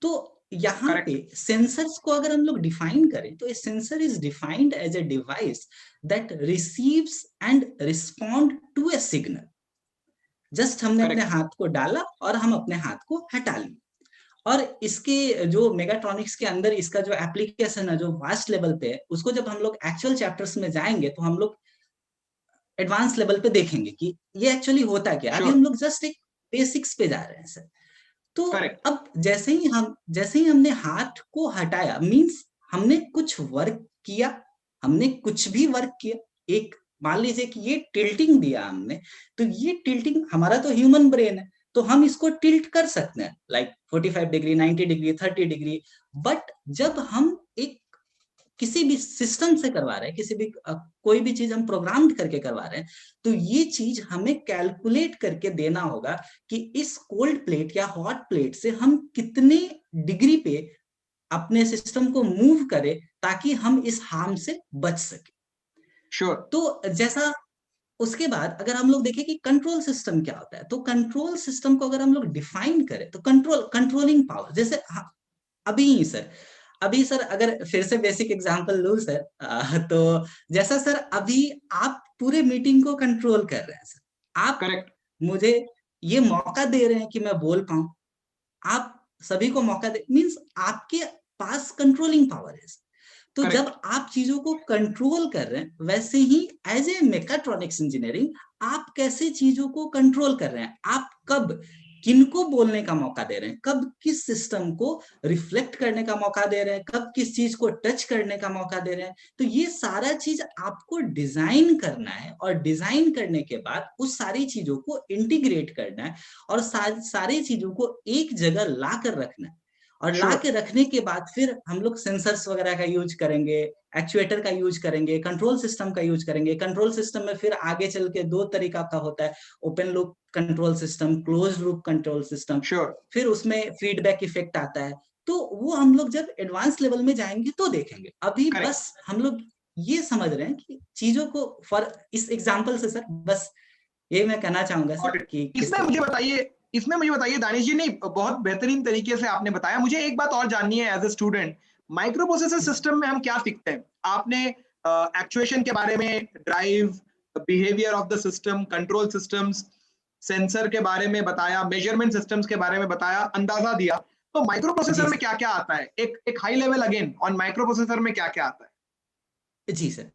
तो यहाँ पे सेंसर्स को अगर हम लोग डिफाइन करें, तो a sensor is defined as a device that receives and respond to a signal. Just हमने अपने हाथ को डाला और हम अपने हाथ को हटा ली. और इसके जो मेगाट्रॉनिक्स के अंदर इसका जो एप्लीकेशन है जो वास्ट लेवल पे है, उसको जब हम लोग एक्चुअल चैप्टर्स में जाएंगे तो हम लोग एडवांस लेवल पे देखेंगे कि ये एक्चुअली होता क्या. अभी हम लोग जस्ट एक बेसिक्स पे जा रहे हैं सर. तो अब जैसे ही हमने हाथ को हटाया, मींस हमने कुछ वर्क किया, हमने कुछ भी वर्क किया. एक मान लीजिए कि ये टिल्टिंग दिया हमने, तो ये टिल्टिंग हमारा तो ह्यूमन ब्रेन है, तो हम इसको टिल्ट कर सकते हैं like 45 degree, 90 degree, 30 degree. But जब हम एक किसी भी सिस्टम से करवा रहे हैं, किसी भी कोई भी चीज हम प्रोग्राम करके करवा रहे हैं, तो ये चीज हमें कैलकुलेट करके देना होगा कि इस कोल्ड प्लेट या हॉट प्लेट से हम कितने डिग्री पे अपने सिस्टम को मूव करें ताकि हम इस हार्म से बच सके. तो जैसा उसके बाद अगर हम लोग देखें कि कंट्रोल सिस्टम क्या होता है, तो कंट्रोल सिस्टम को अगर हम लोग डिफाइन करें, तो कंट्रोलिंग पावर. जैसे अभी सर, अभी सर अगर फिर से बेसिक एग्जांपल लूं सर, तो जैसा सर अभी आप पूरे मीटिंग को कंट्रोल कर रहे हैं सर, आप करेक्ट। मुझे ये मौका दे रहे हैं कि मैं बोल पाऊं, आप सभी को मौका दे, मीन्स आपके पास कंट्रोलिंग पावर है। तो करेक्ट। जब आप चीजों को कंट्रोल कर रहे हैं, वैसे ही एज ए मेकाट्रॉनिक्स इंजीनियरिंग आप कैसे चीजों को कंट्रोल कर रहे हैं, आप कब किनको बोलने का मौका दे रहे हैं, कब किस सिस्टम को रिफ्लेक्ट करने का मौका दे रहे हैं, कब किस चीज को टच करने का मौका दे रहे हैं, तो ये सारा चीज आपको डिजाइन करना है, और डिजाइन करने के बाद उस सारी चीजों को इंटीग्रेट करना है, और सारी चीजों को एक जगह ला कर रखना है, और ला श्योर। के रखने के बाद फिर हम लोग सेंसर्स वगैरह का यूज करेंगे, एक्चुएटर का यूज करेंगे, कंट्रोल सिस्टम का यूज करेंगे। कंट्रोल सिस्टम में फिर आगे चल के दो तरीका का होता है, open loop control system, close loop control system, sure. फिर उसमें फीडबैक इफेक्ट आता है। तो वो हम लोग जब एडवांस लेवल में जाएंगे तो देखेंगे, अभी करेक्ट। बस हम लोग ये समझ रहे हैं कि चीजों को, फॉर इस एग्जाम्पल से सर बस ये मैं कहना चाहूंगा सर गॉट इट। कि किस इसमें मुझे तरीके। बताइए, इसमें मुझे बताइए दानिश जी, नहीं बहुत बेहतरीन तरीके से आपने बताया। मुझे एक बात और जाननी है, as a student microprocessor system में हम क्या सीखते हैं? आपने एक्चुएशन के बारे में, drive, behaviour of the system, control systems, sensor के बारे में बताया, मेजरमेंट सिस्टम्स के बारे में बताया, अंदाजा दिया। तो माइक्रो जी प्रोसेसर में सर, क्या क्या आता है? एक high level again on micro processor में क्या क्या आता है? जी सर।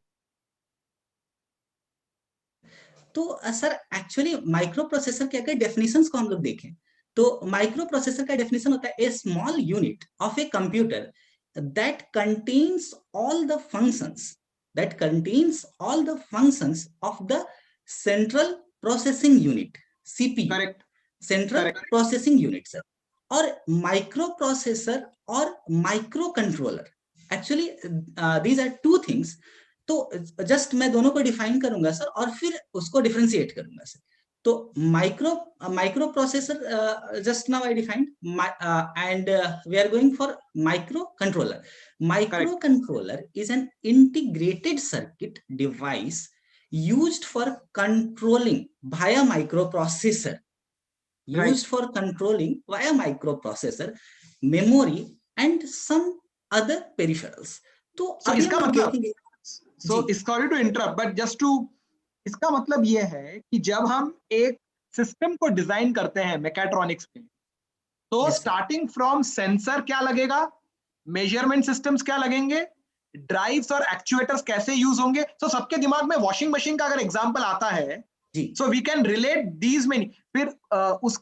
तो सर एक्चुअली माइक्रो प्रोसेसर के अगर डेफिनेशंस को हम लोग देखें, तो माइक्रो प्रोसेसर का डेफिनेशन होता है a small unit of a computer that contains all the functions, that contains all the functions of the central processing unit, CPU, correct. Central correct. Processing unit sir. और microprocessor और microcontroller, actually these are two things. तो just मैं दोनों को define करूंगा sir, और फिर उसको डिफरेंशिएट करूंगा सर। तो micro microprocessor, just now I defined, and we are going for microcontroller. Correct. Microcontroller is an integrated circuit device used for controlling via microprocessor, right. used for controlling via microprocessor, memory and some other peripherals. तो सो अभी हम इसका लोग मतलब, देखेंगे। So जी sorry to interrupt but just to, इसका मतलब ये है कि जब हम एक सिस्टम को डिजाइन करते हैं मैकेट्रॉनिक्स में, तो yes sir, starting from sensor क्या लगेगा, मेजरमेंट सिस्टम्स क्या लगेंगे, ड्राइव्स और एक्चुएटर्स कैसे यूज होंगे। तो सबके दिमाग में वॉशिंग मशीन का अगर एग्जांपल आता है, जी so we can relate these many. फिर उस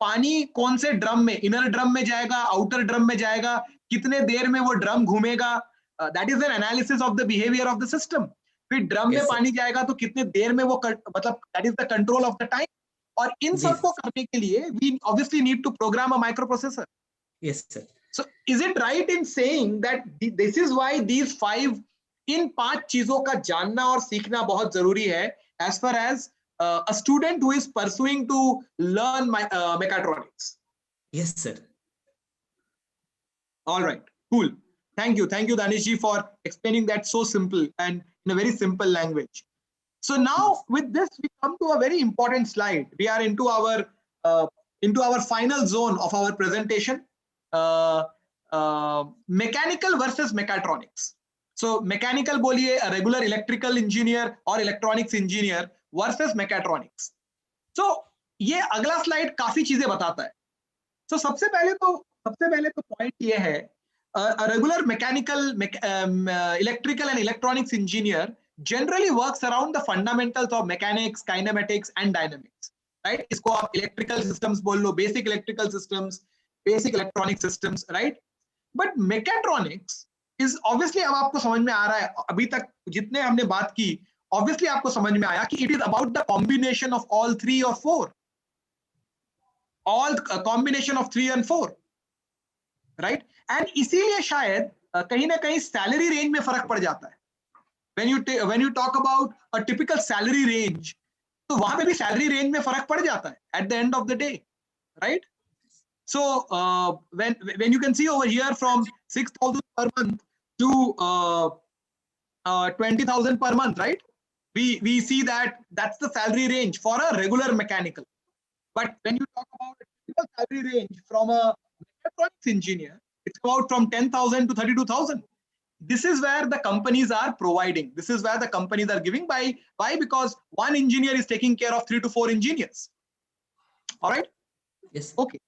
पानी कौन से ड्रम में, इनर ड्रम में जाएगा, आउटर ड्रम में जाएगा, कितने देर में वो ड्रम घूमेगा, that is an analysis of the behaviour of the system. फिर ड्रम में यस सर, पानी जाएगा तो कितने देर में वो मतलब that is the control of the time. और इन जी सब को करने के लिए we obviously need to program a microprocessor. Yes sir, So is it right in saying that this is why these five, इन पांच चीजों का जानना और सीखना बहुत जरूरी है as far as a student who is pursuing to learn mechatronics? Yes sir. All right, cool. Thank you, Danish ji, for explaining that so simple and in a very simple language. So now with this, we come to a very important slide. We are into our final zone of our presentation. Mechanical versus mechatronics. So mechanical बोलिए, a regular electrical engineer or electronics engineer versus mechatronics. So ये अगला slide काफी चीजें बताता है। So सबसे पहले तो पॉइंट ये है, a regular mechanical, electrical and electronics engineer generally works around the fundamentals of mechanics, kinematics and dynamics, right? इसको आप electrical systems बोल लो, basic electrical systems, basic electronic systems, right? But mechatronics is obviously, अब आपको समझ में आ रहा है, अभी तक जितने हमने बात की, obviously आपको समझ में आया कि it is about the combination of all three or four, all a combination of 3 and 4, right? And इसीलिए शायद कहीं ना कहीं सैलरी रेंज में फर्क पड़ जाता है। when you talk about a typical salary range, तो वहां पे भी सैलरी रेंज में फर्क पड़ जाता है at the end of the day, right? So when you can see over here from 6,000 per month to 20,000 per month, right? We see that that's the salary range for a regular mechanical. But when you talk about a typical salary range from a mechatronics engineer, It's about from 10,000 to 32,000. This is where the companies are providing. This is where the companies are giving. Why? Because one engineer is taking care of 3 to 4 engineers. All right. Yes. Okay.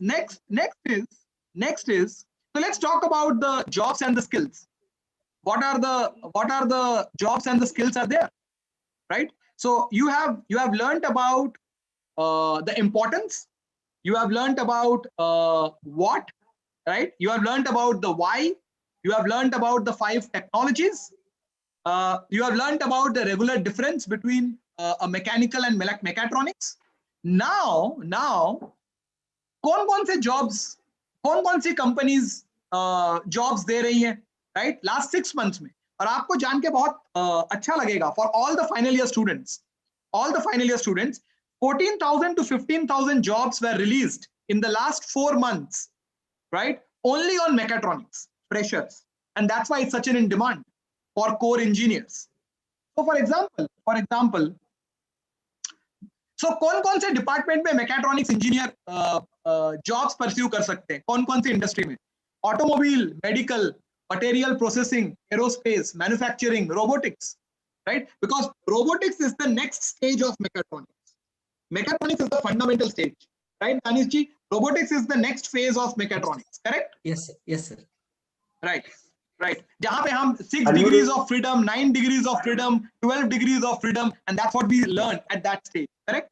Next is. So let's talk about the jobs and the skills. What are the jobs and the skills are there, right? So you have learned about the importance. You have learned about what, right? You have learned about the why. You have learned about the 5 technologies. You have learned about the regular difference between a mechanical and mechatronics. Now कौन-कौन से jobs, कौन-कौन सी companies jobs दे रही हैं, right? Last 6 months में. और आपको जान के बहुत अच्छा लगेगा for all the final year students. All the final year students, 14,000 to 15,000 jobs were released in the last 4 months, right? Only on mechatronics, freshers. And that's why it's such an in demand for core engineers. So for example, so कौन-कौन से department में mechatronics engineer jobs pursue कर सकते हैं? कौन-कौन से industry में? Automobile, medical, material processing, aerospace, manufacturing, robotics, right? Because robotics is the next stage of mechatronics. Mechatronics is the fundamental stage, right, Danish ji? Robotics is the next phase of mechatronics, correct? Yes, sir. Yes, sir. Right. जहाँ पे हम 6 degrees of freedom, 9 degrees of freedom, 12 degrees of freedom, and that's what we learn at that stage, correct?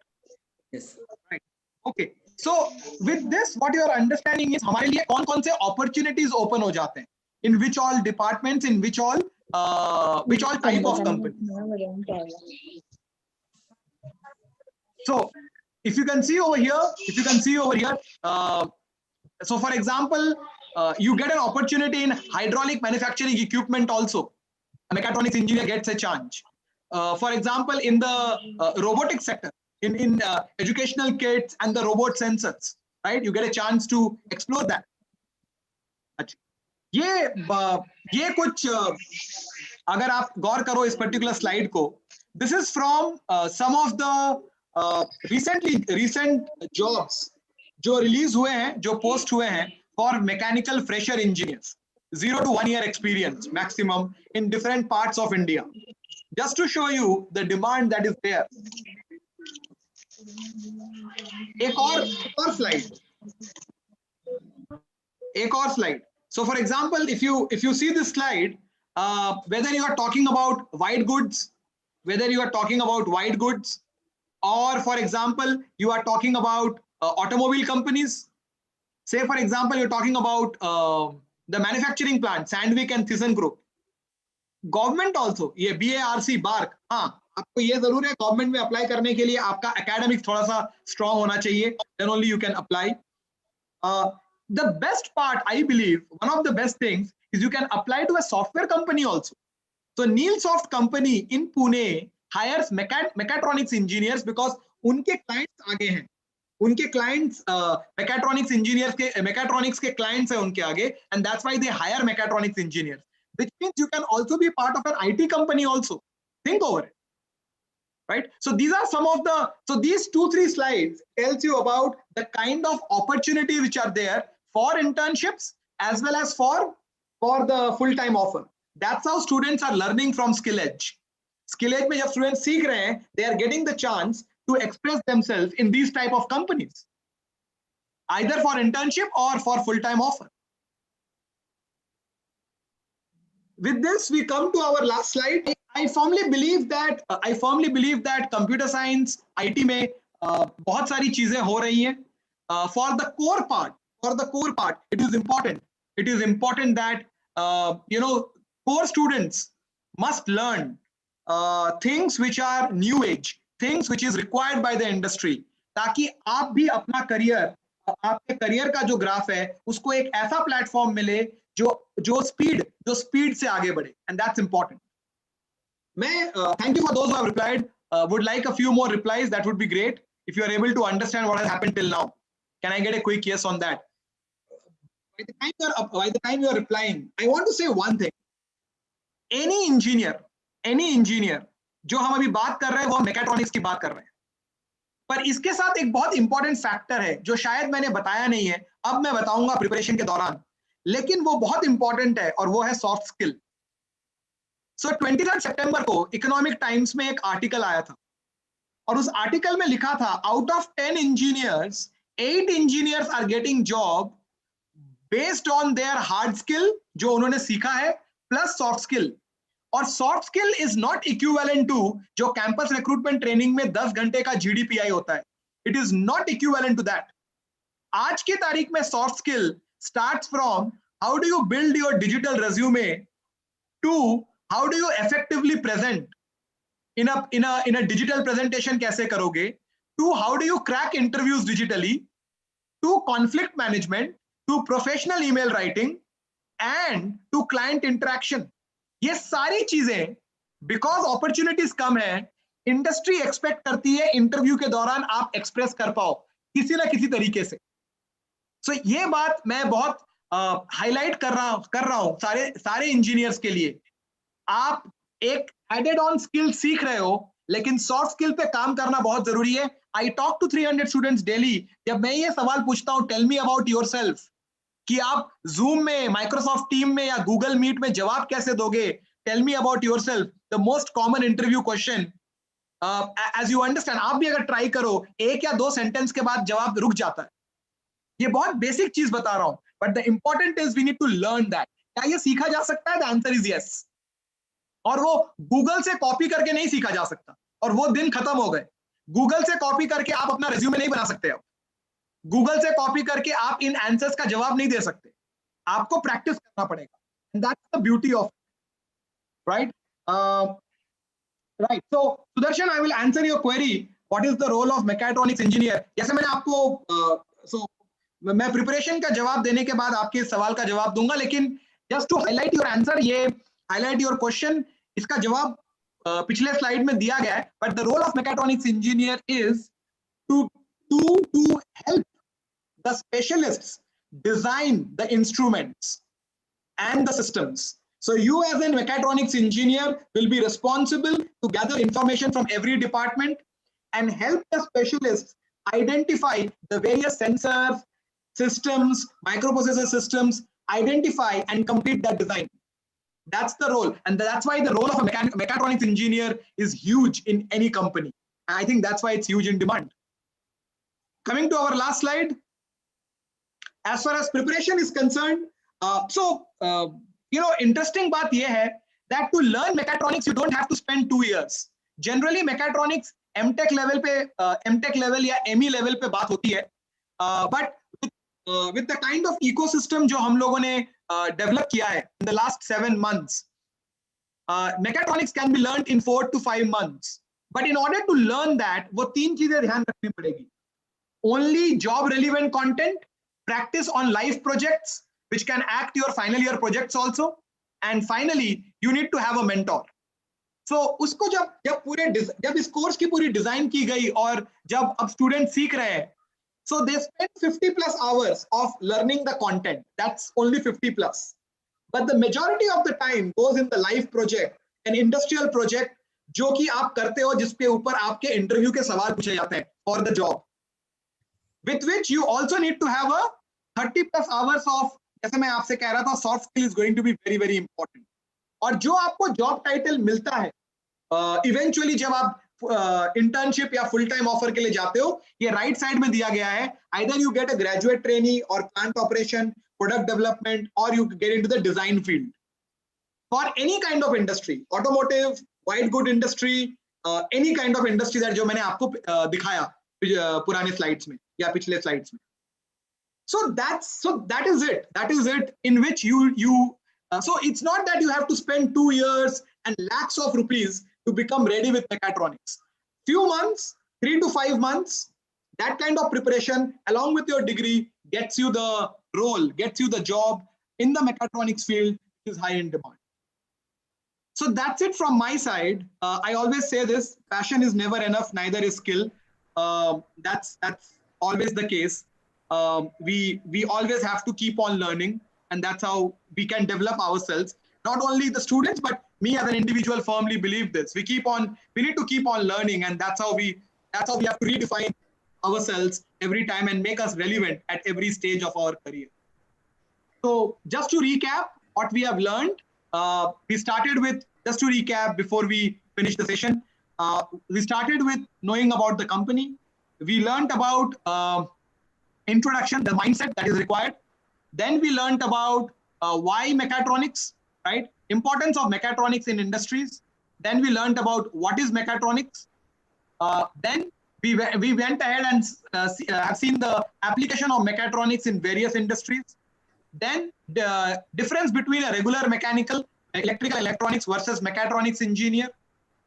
Yes. Right. Okay. So with this, what you are understanding is हमारे लिए कौन-कौन से opportunities open हो जाते हैं, in which all departments, in which all type of company. So if you can see over here, so for example, you get an opportunity in hydraulic manufacturing equipment also. A mechatronics engineer gets a chance. For example, in the robotics sector, in educational kits and the robot sensors, right? You get a chance to explore that. ये कुछ अगर आप गौर करो इस particular slide को, this is from some of the recent jobs जो release हुए हैं, जो post हुए हैं for mechanical fresher engineers, 0 to 1 year experience maximum in different parts of India. Just to show you the demand that is there. एक और slide. So for example, if you see this slide, whether you are talking about white goods, or for example, you are talking about automobile companies. Say for example, you're talking about the manufacturing plant, Sandvik and ThyssenKrupp. Government also, ये BARC, BARC, हाँ, आपको ये जरूर है government में apply करने के लिए आपका एकेडमिक्स थोड़ा सा स्ट्रांग होना चाहिए, then only you can apply. The best part, I believe, one of the best things is you can apply to a software company also. So Neilsoft company in Pune hires mechatronics engineers because उनके clients आगे हैं, उनके clients mechatronics engineers के mechatronics के clients हैं उनके आगे, and that's why they hire mechatronics engineers, which means you can also be part of an IT company also. Think over it. Right? So these are some of the, so these 2-3 slides tells you about the kind of opportunity which are there for internships as well as for the full-time offer. That's how students are learning from Skill Edge. Skill Edge में जब students सीख रहे हैं, they are getting the chance to express themselves in these type of companies, either for internship or for full-time offer. With this, we come to our last slide. I firmly believe that computer science, IT में बहुत सारी चीजें हो रही हैं. For the core part, it is important that core students must learn things which are new age, things which is required by the industry, ताकि आप भी अपना करियर, आपके करियर का जो ग्राफ है उसको एक ऐसा प्लेटफॉर्म मिले जो स्पीड से आगे बढ़े, and that's important. मैं thank you for those who have replied. Would like a few more replies. That would be great if you are able to understand what has happened till now. Can I get a quick yes on that? By the time you are replying, I want to say one thing. Any engineer जो हम अभी बात कर रहे हैं वो mechatronics की बात कर रहे हैं, पर इसके साथ एक बहुत इंपॉर्टेंट फैक्टर है जो शायद मैंने बताया नहीं है, अब मैं बताऊंगा प्रिपरेशन के दौरान, लेकिन वो बहुत इंपॉर्टेंट है और वो है सॉफ्ट स्किल। सो 23 सितंबर को इकोनॉमिक टाइम्स में एक आर्टिकल आया था और उस आर्टिकल में लिखा था out of 10 engineers 8 engineers are getting job based on their hard skill जो उन्होंने सीखा है प्लस सॉफ्ट स्किल। और soft skill is not equivalent to जो कैंपस रिक्रूटमेंट ट्रेनिंग में 10 घंटे का जीडीपीआई होता है, it is not equivalent to that. आज की तारीख में soft skill starts from how do you build your digital resume to how do you effectively present in a digital presentation कैसे करोगे, to how do you crack interviews digitally, to conflict management, to professional email writing and to client interaction। ये सारी चीजें because opportunities कम है, industry expect करती है interview के दौरान आप एक्सप्रेस कर पाओ किसी ना किसी तरीके से। सो ये बात मैं बहुत हाईलाइट कर रहा हूं सारे इंजीनियर्स के लिए। आप एक एडेड ऑन स्किल सीख रहे हो लेकिन सॉफ्ट स्किल पे काम करना बहुत जरूरी है। I talk to 300 students daily. जब मैं ये सवाल पूछता हूं टेल मी अबाउट योरसेल्फ, कि आप जूम में, माइक्रोसॉफ्ट टीम में या गूगल मीट में जवाब कैसे दोगे, tell me about yourself, the most common interview question. As you understand, आप भी अगर ट्राई करो एक या दो सेंटेंस के बाद जवाब रुक जाता है। ये बहुत बेसिक चीज बता रहा हूं, but the important is we need to learn that. क्या ये सीखा जा सकता है? The answer is yes. और वो गूगल से कॉपी करके नहीं सीखा जा सकता, और वो दिन खत्म हो गए। गूगल से कॉपी करके आप अपना रिज्यूमे नहीं बना सकते हो, गूगल से कॉपी करके आप इन आंसर्स का जवाब नहीं दे सकते, आपको प्रैक्टिस करना पड़ेगा। And that's the beauty of right. Right, so Sudarshan, I will answer your query, what is the role of mechatronics engineer. जैसे मैंने आपको मैं प्रिपरेशन का जवाब देने के बाद आपके सवाल का जवाब दूंगा, लेकिन just to highlight your answer, ये हाईलाइट योर क्वेश्चन, इसका जवाब पिछले स्लाइड में दिया गया है। But the role of mechatronics engineer is to help the specialists design the instruments and the systems. So you as a mechatronics engineer will be responsible to gather information from every department and help the specialists identify the various sensors, systems, microprocessor systems, identify and complete that design. That's the role, and that's why the role of a mechatronics engineer is huge in any company. I think that's why it's huge in demand. Coming to our last slide, as far as preparation is concerned, interesting बात ये है that to learn mechatronics you don't have to spend 2 years. Generally mechatronics MTech level या ME level पे बात होती है, but with the kind of ecosystem जो हम लोगों ने develop किया है in the last 7 months, mechatronics can be learned in 4 to 5 months. But in order to learn that, वो 3 चीजें ध्यान रखनी पड़ेगी. Only job relevant content, practice on live projects which can act your final year projects also, and finally you need to have a mentor. So उसको जब इस course की पूरी डिजाइन की गई और जब अब स्टूडेंट सीख रहे हैं, so they spend 50 plus hours of learning the content. That's only 50 plus, but the majority of the time goes in the live project, an industrial project जो कि आप करते हो, जिसके ऊपर आपके इंटरव्यू के सवाल पूछे जाते हैं for the job, with which you also need to have a 30 plus hours of, जैसे मैं आपसे कह रहा था, soft skill is going to be very very important. और जो आपको जॉब टाइटल मिलता है इवेंचुअली जब आप इंटर्नशिप या फुल टाइम ऑफर के लिए जाते हो, ये राइट साइड में दिया गया है, either you get a graduate trainee और प्लांट ऑपरेशन, प्रोडक्ट डेवलपमेंट, और you get into the design field for any kind of industry, automotive, white good industry, any kind of industry that जो मैंने आपको दिखाया पुराने स्लाइड्स में या पिछले स्लाइड्स में। So that is it. That is it. In which so it's not that you have to spend 2 years and lakhs of rupees to become ready with mechatronics. Few months, 3 to 5 months, that kind of preparation along with your degree gets you the role, gets you the job in the mechatronics field, which is high in demand. So that's it from my side. I always say this: passion is never enough, neither is skill. That's always the case. We always have to keep on learning, and that's how we can develop ourselves. Not only the students, but me as an individual firmly believe this. We need to keep on learning, and that's how we have to redefine ourselves every time and make us relevant at every stage of our career. So just to recap what we have learned, we started with, just to recap before we finish the session, we started with knowing about the company. We learned about introduction, the mindset that is required. Then we learned about why mechatronics, right? Importance of mechatronics in industries. Then we learned about what is mechatronics. Then we went ahead and have seen the application of mechatronics in various industries. Then the difference between a regular mechanical, electrical, electronics versus mechatronics engineer.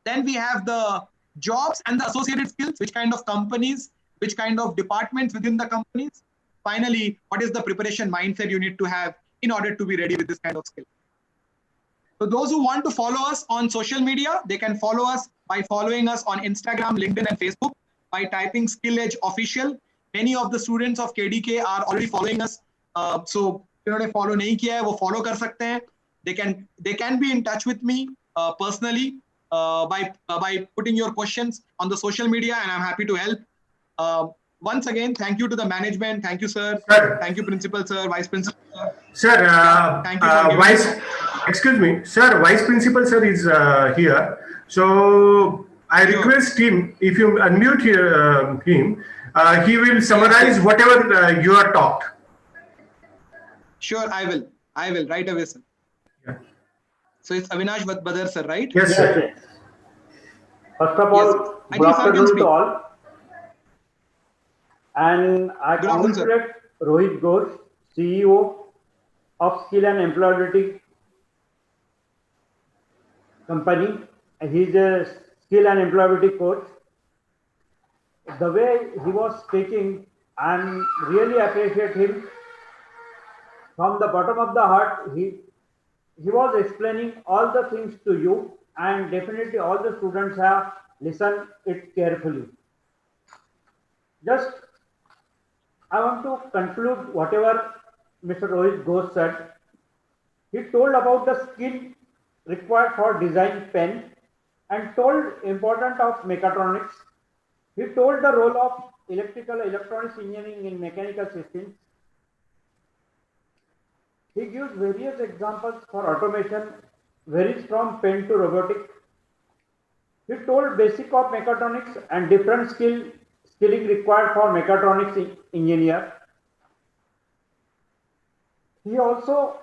Then we have the jobs and the associated skills, which kind of companies, which kind of departments within the companies. Finally, what is the preparation mindset you need to have in order to be ready with this kind of skill. So those who want to follow us on social media, they can follow us by following us on Instagram, LinkedIn, and Facebook by typing Skill Edge Official. Many of the students of KDK are already following us. So जिन्होंने follow नहीं किया है वो follow कर सकते हैं. They can be in touch with me personally by putting your questions on the social media, and I'm happy to help. Once again, thank you to the management. Thank you, sir. Thank you, principal, sir, vice principal, sir. Sir, Thank you for giving excuse me, sir, vice principal, sir, is here. So I request him, if you unmute him, he will summarize whatever you are taught. Sure, I will right away, sir. Yeah. So it's Avinash Badar, sir, right? Yes, sir. Yes. First of all, good afternoon to all. And I congratulate Rohit Ghosh, CEO of Skill and Employability Company. He's a skill and employability coach. The way he was speaking, I really appreciate him. From the bottom of the heart, he was explaining all the things to you, and definitely all the students have listened it carefully. Just I want to conclude whatever Mr. Rohit Ghosh said. He told about the skill required for design pen and told importance of mechatronics. He told the role of electrical electronics engineering in mechanical systems. He gives various examples for automation, varies from pen to robotic. He told basic of mechatronics and different skilling required for mechatronics engineer. He also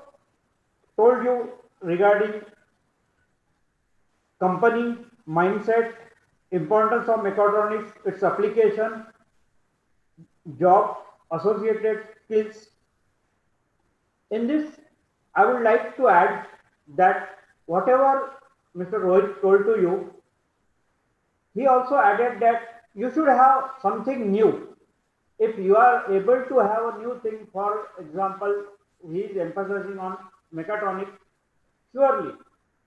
told you regarding company mindset, importance of mechatronics, its application, job, associated skills. In this, I would like to add that whatever Mr. Rohit told to you, he also added that you should have something new. If you are able to have a new thing, for example, he is emphasizing on mechatronics, surely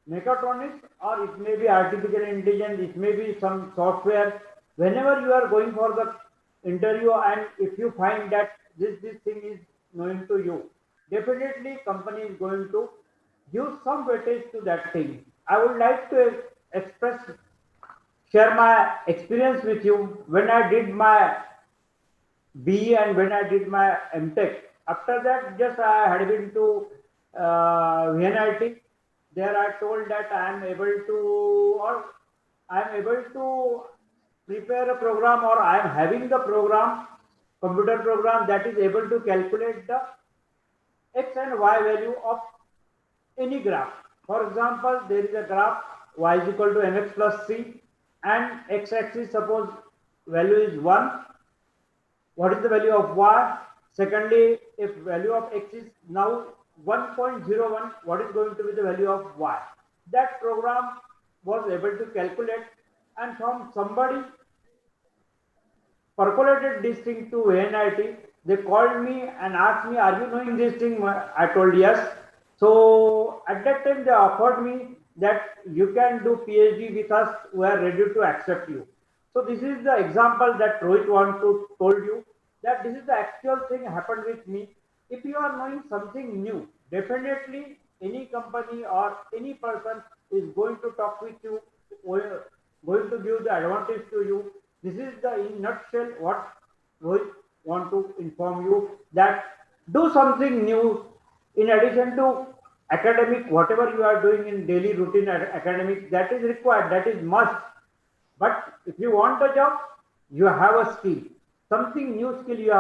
mechatronics, or it may be artificial intelligence, it may be some software. Whenever you are going for the interview and if you find that this thing is known to you, definitely company is going to give some weightage to that thing. I would like to share my experience with you when I did my BE and when I did my MTech. After that, just I had been to VNIT. There I told that I am able to prepare a program, or I am having the program, computer program that is able to calculate the X and Y value of any graph. For example, there is a graph y is equal to mx plus c, and x-axis suppose value is 1. What is the value of y? Secondly, if value of x is now 1.01, what is going to be the value of y? That program was able to calculate, and from somebody percolated this thing to NIT. They called me and asked me, are you knowing this thing? I told yes. So at that time they offered me that you can do PhD with us, we are ready to accept you. So this is the example that Rohit told you, that this is the actual thing happened with me. If you are knowing something new, definitely any company or any person is going to talk with you, going to give the advantage to you. This is the in nutshell what Rohit want to inform you that do something new in addition to academic, whatever you are doing in daily routine academic, that is required, that is must. But if you want a job, you have a skill, something new skill you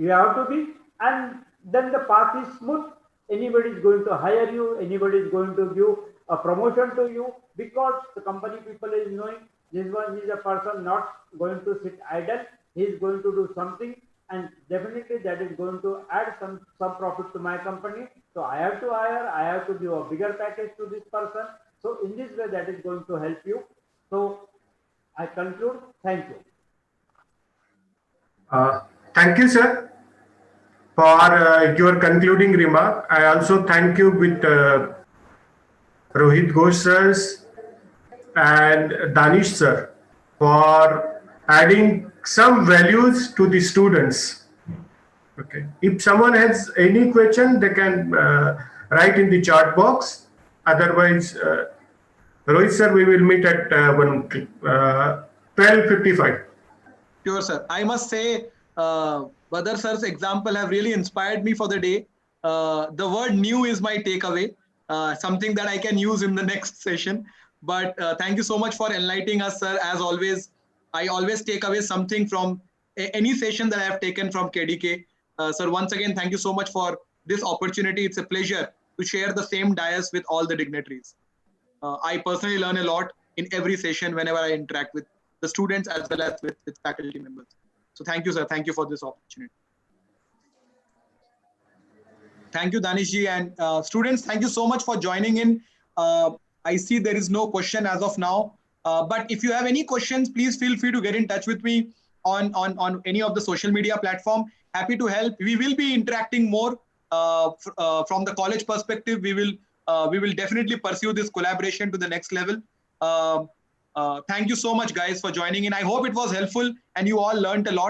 have to be, and then the path is smooth. Anybody is going to hire you, anybody is going to give a promotion to you, because the company people is knowing this one is a person not going to sit idle, he is going to do something, and definitely that is going to add some profit to my company. So I have to hire, I have to give a bigger package to this person. So in this way, that is going to help you. So I conclude. Thank you. Thank you, sir, for your concluding remark. I also thank you with Rohit Ghosh sirs and Danish sir for adding some values to the students. Okay. If someone has any question, they can write in the chat box. Otherwise, Rohit sir, we will meet at 12:55. Sure, sir. I must say, Badar sir's example have really inspired me for the day. The word new is my takeaway, something that I can use in the next session. But thank you so much for enlightening us, sir. As always, I always take away something from any session that I have taken from KDK. Sir, once again, thank you so much for this opportunity. It's a pleasure to share the same dais with all the dignitaries. I personally learn a lot in every session whenever I interact with the students as well as with faculty members. So thank you, sir. Thank you for this opportunity. Thank you, Danishji. And students, thank you so much for joining in. I see there is no question as of now. But if you have any questions, please feel free to get in touch with me on any of the social media platform. Happy to help. We will be interacting more from the college perspective. We will definitely pursue this collaboration to the next level. Thank you so much, guys, for joining in. I hope it was helpful and you all learned a lot.